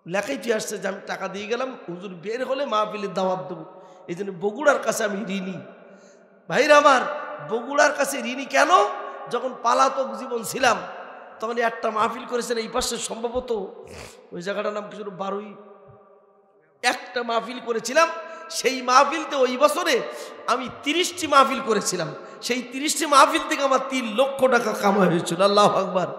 লেখাই দিয়ে আসছে যে আমি টাকা দিয়ে গেলাম, হুজুর বের হলে মাহফিলের দাওয়াত দেবো। এই জন্য বগুড়ার কাছে আমি ঋণী। ভাইরা আমার, বগুড়ার কাছে ঋণী কেন? যখন পালাতক জীবন ছিলাম তখন একটা মাহফিল করেছেন এই পাশে, সম্ভবত ওই জায়গাটার নাম কিছু 12 একটা মাহফিল করেছিলাম। সেই মাহফিলতে ওই বছরে আমি 30টি মাহফিল করেছিলাম। সেই 30টি মাহফিল থেকে আমার 3 লক্ষ টাকা কামাই হয়েছিল। আল্লাহু আকবার।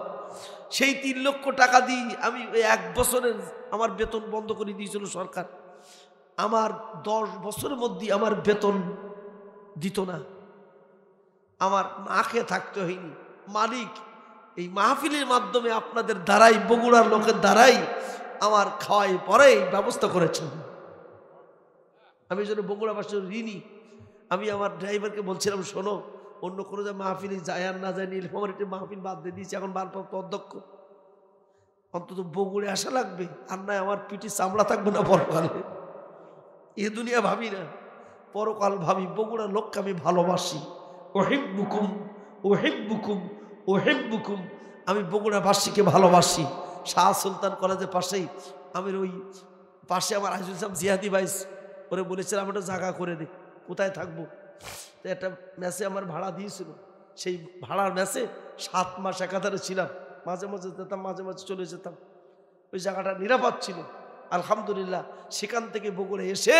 সেই 3 লক্ষ টাকা দিয়ে আমি ওই 1 বছরের আমার বেতন বন্ধ করে দিয়েছিল সরকার। আমার 10 বছরের মধ্যে আমার বেতন দিত না, আমার না খেয়ে থাকতে হয়নি। মালিক এই মাহফিলের মাধ্যমে আপনাদের দ্বারাই, বগুড়ার লোকের দ্বারাই আমার খাওয়াই পরেই ব্যবস্থা করেছেন। আমি যেন বগুড়াবাসীর ঋণী। আমি আমার ড্রাইভারকে বলছিলাম, শোনো অন্য কোনো যে মাহফিলে যায় আর না যায়, নীলফামারী একটি মাহফিল বাদ দিয়ে দিয়েছি, এখন ভারপ্রাপ্ত অধ্যক্ষ, অন্তত বগুড়ে আসা লাগবে, আর নয় আমার পিঠে চামড়া থাকবে না পরকালে। এ দুনিয়া ভাবি না, পরকাল ভাবি। বগুড়ার লোককে আমি ভালোবাসি। ওহিব্বুকুম ওহিব্বুকুম ওহিব্বুকুম, আমি বগুড়াবাসীকে ভালোবাসি। শাহ সুলতান কলেজের পাশেই, আমি ওই পাশে আমার আজিজুল ইসলাম জিহাদি ভাইস ওরে বলেছিলাম একটা জায়গা করে দে, কোথায় থাকবো। তো একটা ম্যাচে আমার ভাড়া দিয়েছিল, সেই ভাড়ার ম্যাচে 7 মাস একাধারে ছিলাম। মাঝে মাঝে যেতাম, মাঝে মাঝে চলে যেতাম। ওই জায়গাটা নিরাপদ ছিল আলহামদুলিল্লাহ। সেখান থেকে বগুড়ে এসে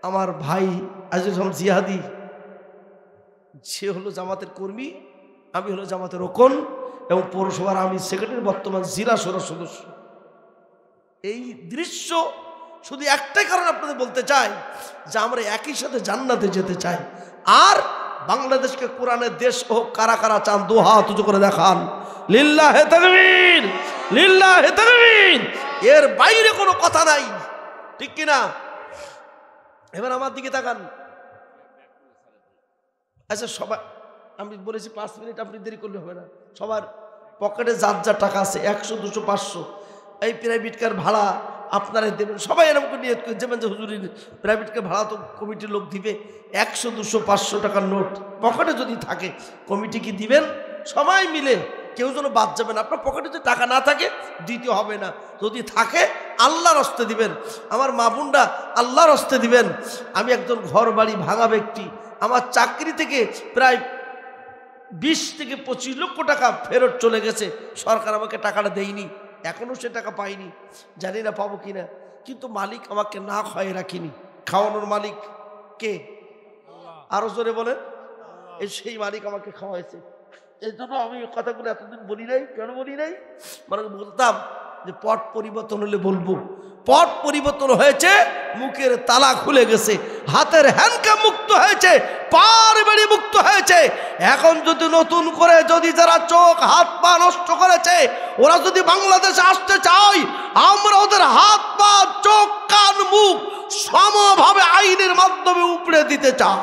আমার ভাই আজিজুল ইসলাম জিহাদি, সে হলো জামাতের কর্মী, আমি হলো জামাতের রোকন, এবং পৌরসভার আমি সেক্রেটারি, বর্তমান জেলা সদস্য। এই দৃশ্য শুধু একটাই কারণ আপনাদের বলতে চাই যে আমরা একই সাথে জান্নাতে যেতে চাই। আর বাংলাদেশকে কোরআনের দেশ ও কারা কারা চান দু হাত উঁচু করে দেখান। লিল্লাহে তাকবীর, লিল্লাহে তাকবীর। এর বাইরে কোনো কথা নাই, ঠিক কিনা? এবার আমার দিকে তাকান। আচ্ছা সবাই, আমি বলেছি 5 মিনিট, আপনি দেরি করলে হবে না। সবার পকেটে যার যা টাকা আছে 100, 200, 500 এই প্রাইভেট কার ভাড়া আপনারা দেবেন। সবাই এরকম করে নিয়ত করে যাবেন যে হুজুরের প্রাইভেট কার ভাড়া তো কমিটির লোক দিবে। 100, 200, 500 টাকার নোট পকেটে যদি থাকে কমিটি কি দিবেন? সবাই মিলে, কেউ যেন বাদ যাবে না। আপনার পকেটে যদি টাকা না থাকে দিতে হবে না, যদি থাকে আল্লাহর হস্তে দিবেন। আমার মা বোনরা আল্লাহর হস্তে দিবেন। আমি একজন ঘর বাড়ি ভাঙা ব্যক্তি, আমার চাকরি থেকে প্রায় 20 থেকে 25 লক্ষ টাকা ফেরত চলে গেছে। সরকার আমাকে টাকাটা দেয়নি, এখনও সে টাকা পাইনি, জানি না পাবো কিনা। কিন্তু মালিক আমাকে না খাওয়াই রাখিনি। খাওয়ানোর মালিক কে? আরো জোরে বলেন। এই সেই মালিক আমাকে খাওয়াইছে। এই জন্য আমি কথাগুলো এতদিন বলি নাই। কেন বলি নাই? মানে বলতাম যে পট পরিবর্তন হলে বলবো। পট পরিবর্তন হয়েছে, মুখের তালা খুলে গেছে, হাতের হ্যান্ডকাপ মুক্ত হয়েছে, পার বেড়ি মুক্ত হয়েছে। এখন যদি নতুন করে যদি যারা চোখ হাত পা নষ্ট করেছে ওরা যদি বাংলাদেশে আসতে চায়, আমরা ওদের হাত পা চোখ কান মুখ সমভাবে আইনের মাধ্যমে উপড়ে দিতে চাই।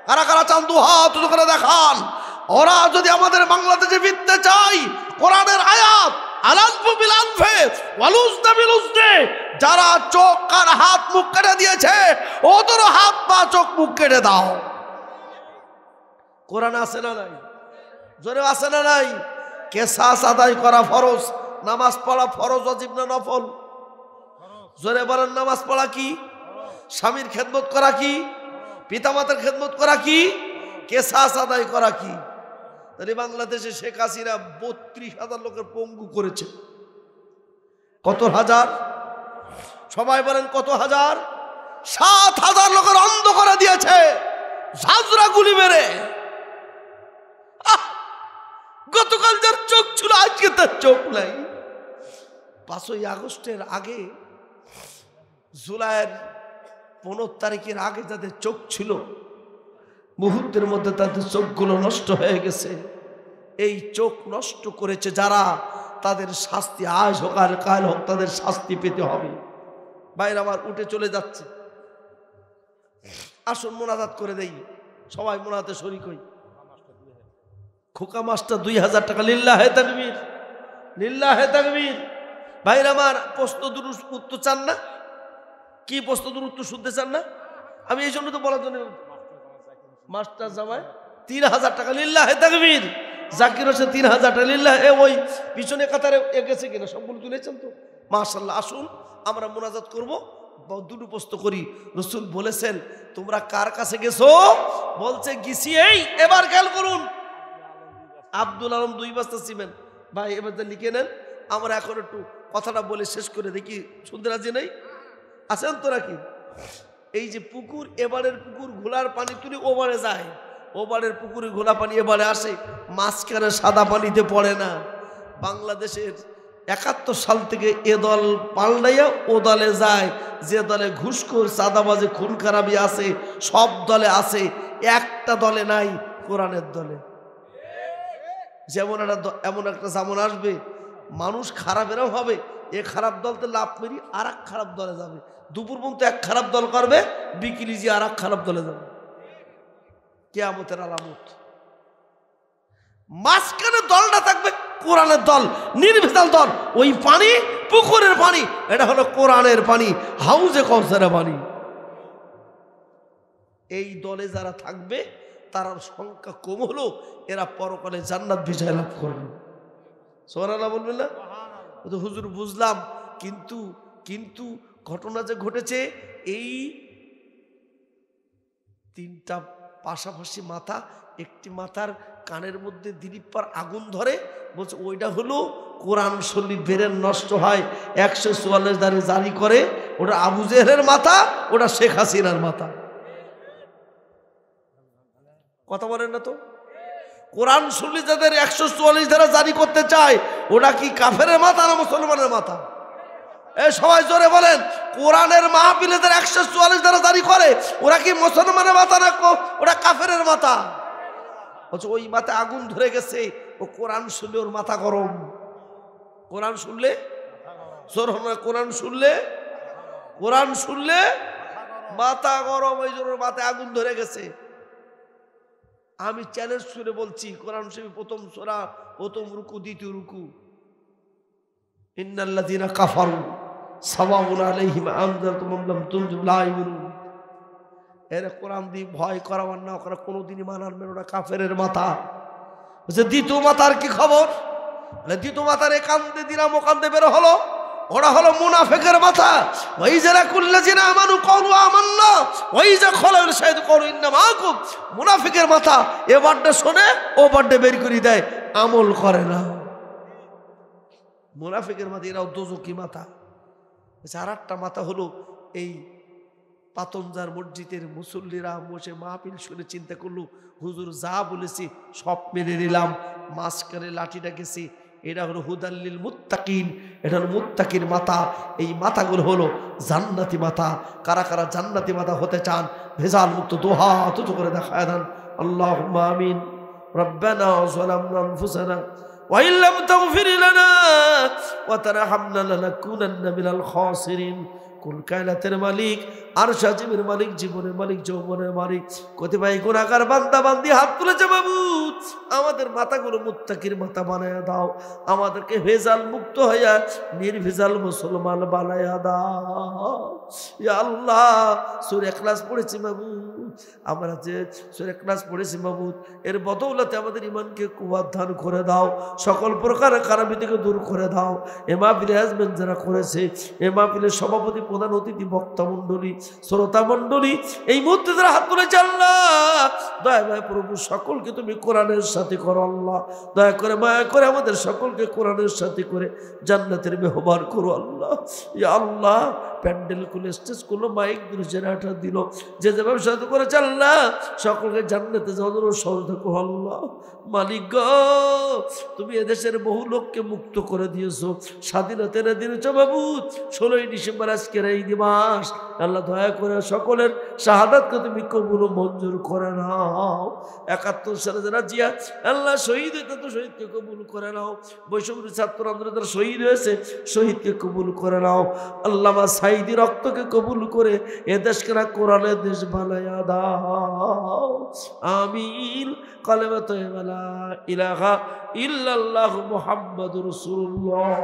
কারা কারা চান দু হাত উঁচু করে দেখান। ওরা যদি আমাদের বাংলাদেশে ফিরতে চাই, কোরআনের আয়াত আলানফু বিল আনফে ওয়ালুজনা বিল উজনে, যারা চোখ কান হাত মুখ কেটে দিয়েছে ওদের হাত পা চোখ মুখ কেটে দাও। কোরআন আছে না নাই? জোরে আছে না নাই? কেসাস আদায় করা ফরজ, নামাজ পড়া ফরজ, ওয়াজিব না নফল? জোরে বলেন। নামাজ পড়া কি? স্বামীর খেদমত করা কি? পিতামাতার খেদমত করা কি? কেসাস আদায় করা কি? তাহলে বাংলাদেশে শেখ হাসিনা 32,000 লোকের পঙ্গু করেছে। কত হাজার? সবাই বলেন কত হাজার? 7,000 লোকের অন্ধ করে দিয়েছে ঝাঁঝরা গুলি মেরে। গতকাল যার চোখ ছিল আজকে তার চোখ নাই। 5ই আগস্টের আগে, জুলাইয়ের 15 তারিখের আগে যাদের চোখ ছিল মুহূর্তের মধ্যে তাদের চোখগুলো নষ্ট হয়ে গেছে। এই চোখ নষ্ট করেছে যারা, তাদের শাস্তি আজ হোক আর কাল হোক, তাদের শাস্তি পেতে হবে। বাইরে আমার উঠে চলে যাচ্ছে, আসুন মোনাজাত করে দেই। সবাই মোনাজাতে শরীক হই। খোকা মাস্টার 2000 টাকা। লিল্লাহে তাকবীর, লিল্লাহে তাকবীর। ভাইরা আমার, প্রশ্ন দুরুস উত্তর চান না? কি প্রশ্ন দুরুস উত্তর শুনতে চান না? আমি এই জন্য তো বলার জন্য। মাস্টার জামায় 3000 টাকা। লিল্লাহে তাকবীর। জাকির হোসেন 3000 টাকা। লিল্লাহ। ওই পিছনে কাতারে গেছে কিনা সবগুলো তুলেছেন তো? মাশাআল্লাহ। আসুন আমরা মোনাজাত করব। দুটো প্রশ্ন করি। রাসূল বলেছেন তোমরা কার কাছে গেছো? বলছে গেছি এই, এবার খেয়াল করুন, আব্দুল আলম 2 বস্তা সিমেন্ট। ভাই এবার লিখে নেন। আমরা এখন একটু কথাটা বলে শেষ করে দেখি। শুনতে রাজি নেই? আছেন তো নাকি? এই যে পুকুর, এবারের পুকুর ঘোলার পানি তুলে ওবারে যায়, ওবারের পুকুরে ঘোলা পানি এবারে আসে, মাঝখানে সাদা পানিতে পড়ে না। বাংলাদেশের 71 সাল থেকে এ দল পাল্টাইয়া ও দলে যায়। যে দলে ঘুষখোর চাঁদাবাজি খুন খারাপি আছে সব দলে আছে, একটা দলে নাই, কোরআনের দলে। যেমন এমন একটা জামন আসবে, মানুষ খারাপেরাও হবে, এ খারাপ দলতে লাভ মেরি আর এক খারাপ দলে যাবে। দুপুর পর্যন্ত এক খারাপ দল করবে, বিকেলে যে আর এক খারাপ দলে যাবে। কিয়ামতের আলামত। মাঝখানে দলটা থাকবে কোরআনের দল, নির্ভেজাল দল। ওই পানি পুকুরের পানি, এটা হলো কোরআনের পানি, হাউজে কাউসারের পানি। এই দলে যারা থাকবে তার সংখ্যা কম হলো, এরা পরকালে জান্নাত বিজয় লাভ করবে। সুবহানাল্লাহ বলবেন না? তো হুজুর বুঝলাম, কিন্তু কিন্তু ঘটনা যে ঘটেছে, এই 3টা পাশাপাশি মাথা, একটি মাথার কানের মধ্যে দিলীপার আগুন ধরে, বলছে ওইটা হলো কোরআন শরীফ বেরেন নষ্ট হয় 144 ধারে জারি করে, ওটা আবু জেহেলের মাথা, ওটা শেখ হাসিনার মাথা। কথা বলেন না তো? কোরআন শরীফ যাদের 144 ধারা জারি করতে চায়, ওটা কি কাফেরের মাথা না মুসলমানের মাথা? এ সবাই জোরে বলেন, কোরআনের মাহফিলে যারা 144 ধারা জারি করে ওরা কি মুসলমানের মাথা না ওরা কাফেরের মাথা? বলছে ওই মাথায় আগুন ধরে গেছে, ও কোরআন শুনলে ওর মাথা গরম। কোরআন শুনলে কোরআন শুনলে মাথা গরম, ওই জন্য মাথায় আগুন ধরে গেছে। আমি চ্যালেঞ্জ করে বলছি, কোরআন শরীফ প্রথম সূরা প্রথম রুকু দ্বিতীয় রুকু, ইন্নাল্লাযীনা কাফারু সাওয়াউন আলাইহিম আনযারতুহুম লাম তুনজির লা ইউমিনুন। এর কোরআন দিয়ে ভয় করাবার না করা কোনোদিনই মানার মেরো না, কাফেরের মাথা। বলছে দ্বিতীয় মাথার কি খবর? দ্বিতীয় মাথার এ কান্দে দিলাম ও কান্দে বের হলো, ওরা হলো মুনাফিকের মাথা। ওই যারা কুল্লাযিনা আমানু ক্বালু আমান্না ওই যা খলাল শাহিদ ক্বালু ইন্না মাআকুম। মুনাফিকের মাথা এ বাড্ডে শোনে ও বাড্ডে বের করে দেয়, আমল করে না। মুনাফিকের মাথা, এরাও দোজকি মাথা। আর একটা মাথা হলো এই পাতনজার মসজিদের মুসল্লিরা বসে মাহফিল শুনে চিন্তা করলো, হুজুর যা বলেছি সব মেনে নিলাম, মাঝখানে লাঠিটা গেছি, এটা হলো হুদাল্লিল মুত্তাকিন, এটা হলো মুত্তাকির মাথা। এই মাথাগুলো হলো জান্নাতি মাথা। কারা কারা জান্নাতি মাথা হতে চান ভেজাল মুক্ত দোহা তুতু করে দেখায় দেন। আল্লাহুম্মা আমিন। রব্বানা যালামনা আনফুসানা ওয়া ইল্লাম তাগফির লানা ওয়া তারহামনা লানাকুনান্না মিনাল খাসিরিন। কুল কায়নাতের মালিক, আরশ আজিমের মালিক, জীবনের মালিক, যৌবনের মালিক, কতিপয় গুনাহগার বান্দা বান্দি হাত তুলেছে মাবুদ, আমাদের মাথাগুলো মুত্তাকির মাথা বানায়া দাও, আমাদেরকে ভেজাল মুক্ত হইয়া নির্ভেজাল মুসলমান বানায়া দাও। ইয়া আল্লাহ, সূরা ইখলাস পড়েছি মাবুদ, আমরা যে সূরা ইখলাস পড়েছি মাবুদ, এর বদৌলতে আমাদের ঈমানকে কুওয়াত দান করে দাও, সকল প্রকার খারাপি থেকে দূর করে দাও। এ মাহফিলে আজমেন যারা করেছে, এ মাহফিলের সভাপতি, প্রধান অতিথি, বক্তা মণ্ডলী, শ্রোতা মণ্ডলী, এই মুহূর্তে যারা হাত তুলেছে আল্লাহ, দয়া মায়া প্রভু সকলকে তুমি কোরআনের সাথে করো আল্লাহ, দয়া করে মায়া করে আমাদের সকলকে কোরআনের সাথে করে জান্নাতের মেহমান করো আল্লাহ। ইয়া আল্লাহ, প্যান্ডেল খুলে স্টেজ করলো, মাইক দিল, জেনারেটর দিল, যে যে ব্যবসা করেছে আল্লাহ সকলকে জান্নাতে যাওয়ার সহযোগিতা করো আল্লাহ। মালিক গো, তুমি এদেশের বহু লোককে মুক্ত করে দিয়েছো, স্বাধীনতা এনে দিয়েছো মাবুদ। 16ই ডিসেম্বর আজকের এই দিবস আল্লাহ দয়া করে সকলের শাহাদাতকে তুমি কবুল মঞ্জুর করে নাও। 71 সালে যারা জিয়া আল্লাহ শহীদ হয়েছে, তো শহীদকে কবুল করে নাও। বৈষম্য ছাত্র আন্দোলন যারা শহীদ হয়েছে, শহীদকে কবুল করে নাও। আল্লামা সাঈদী রক্তকে কবুল করে এ দেশকে না কোরআনের দেশ বানায়া দাও। আমিন। কালেমা তাইয়্যিবা লা ইলাহা ইল্লাল্লাহু মুহাম্মাদুর রাসূলুল্লাহ।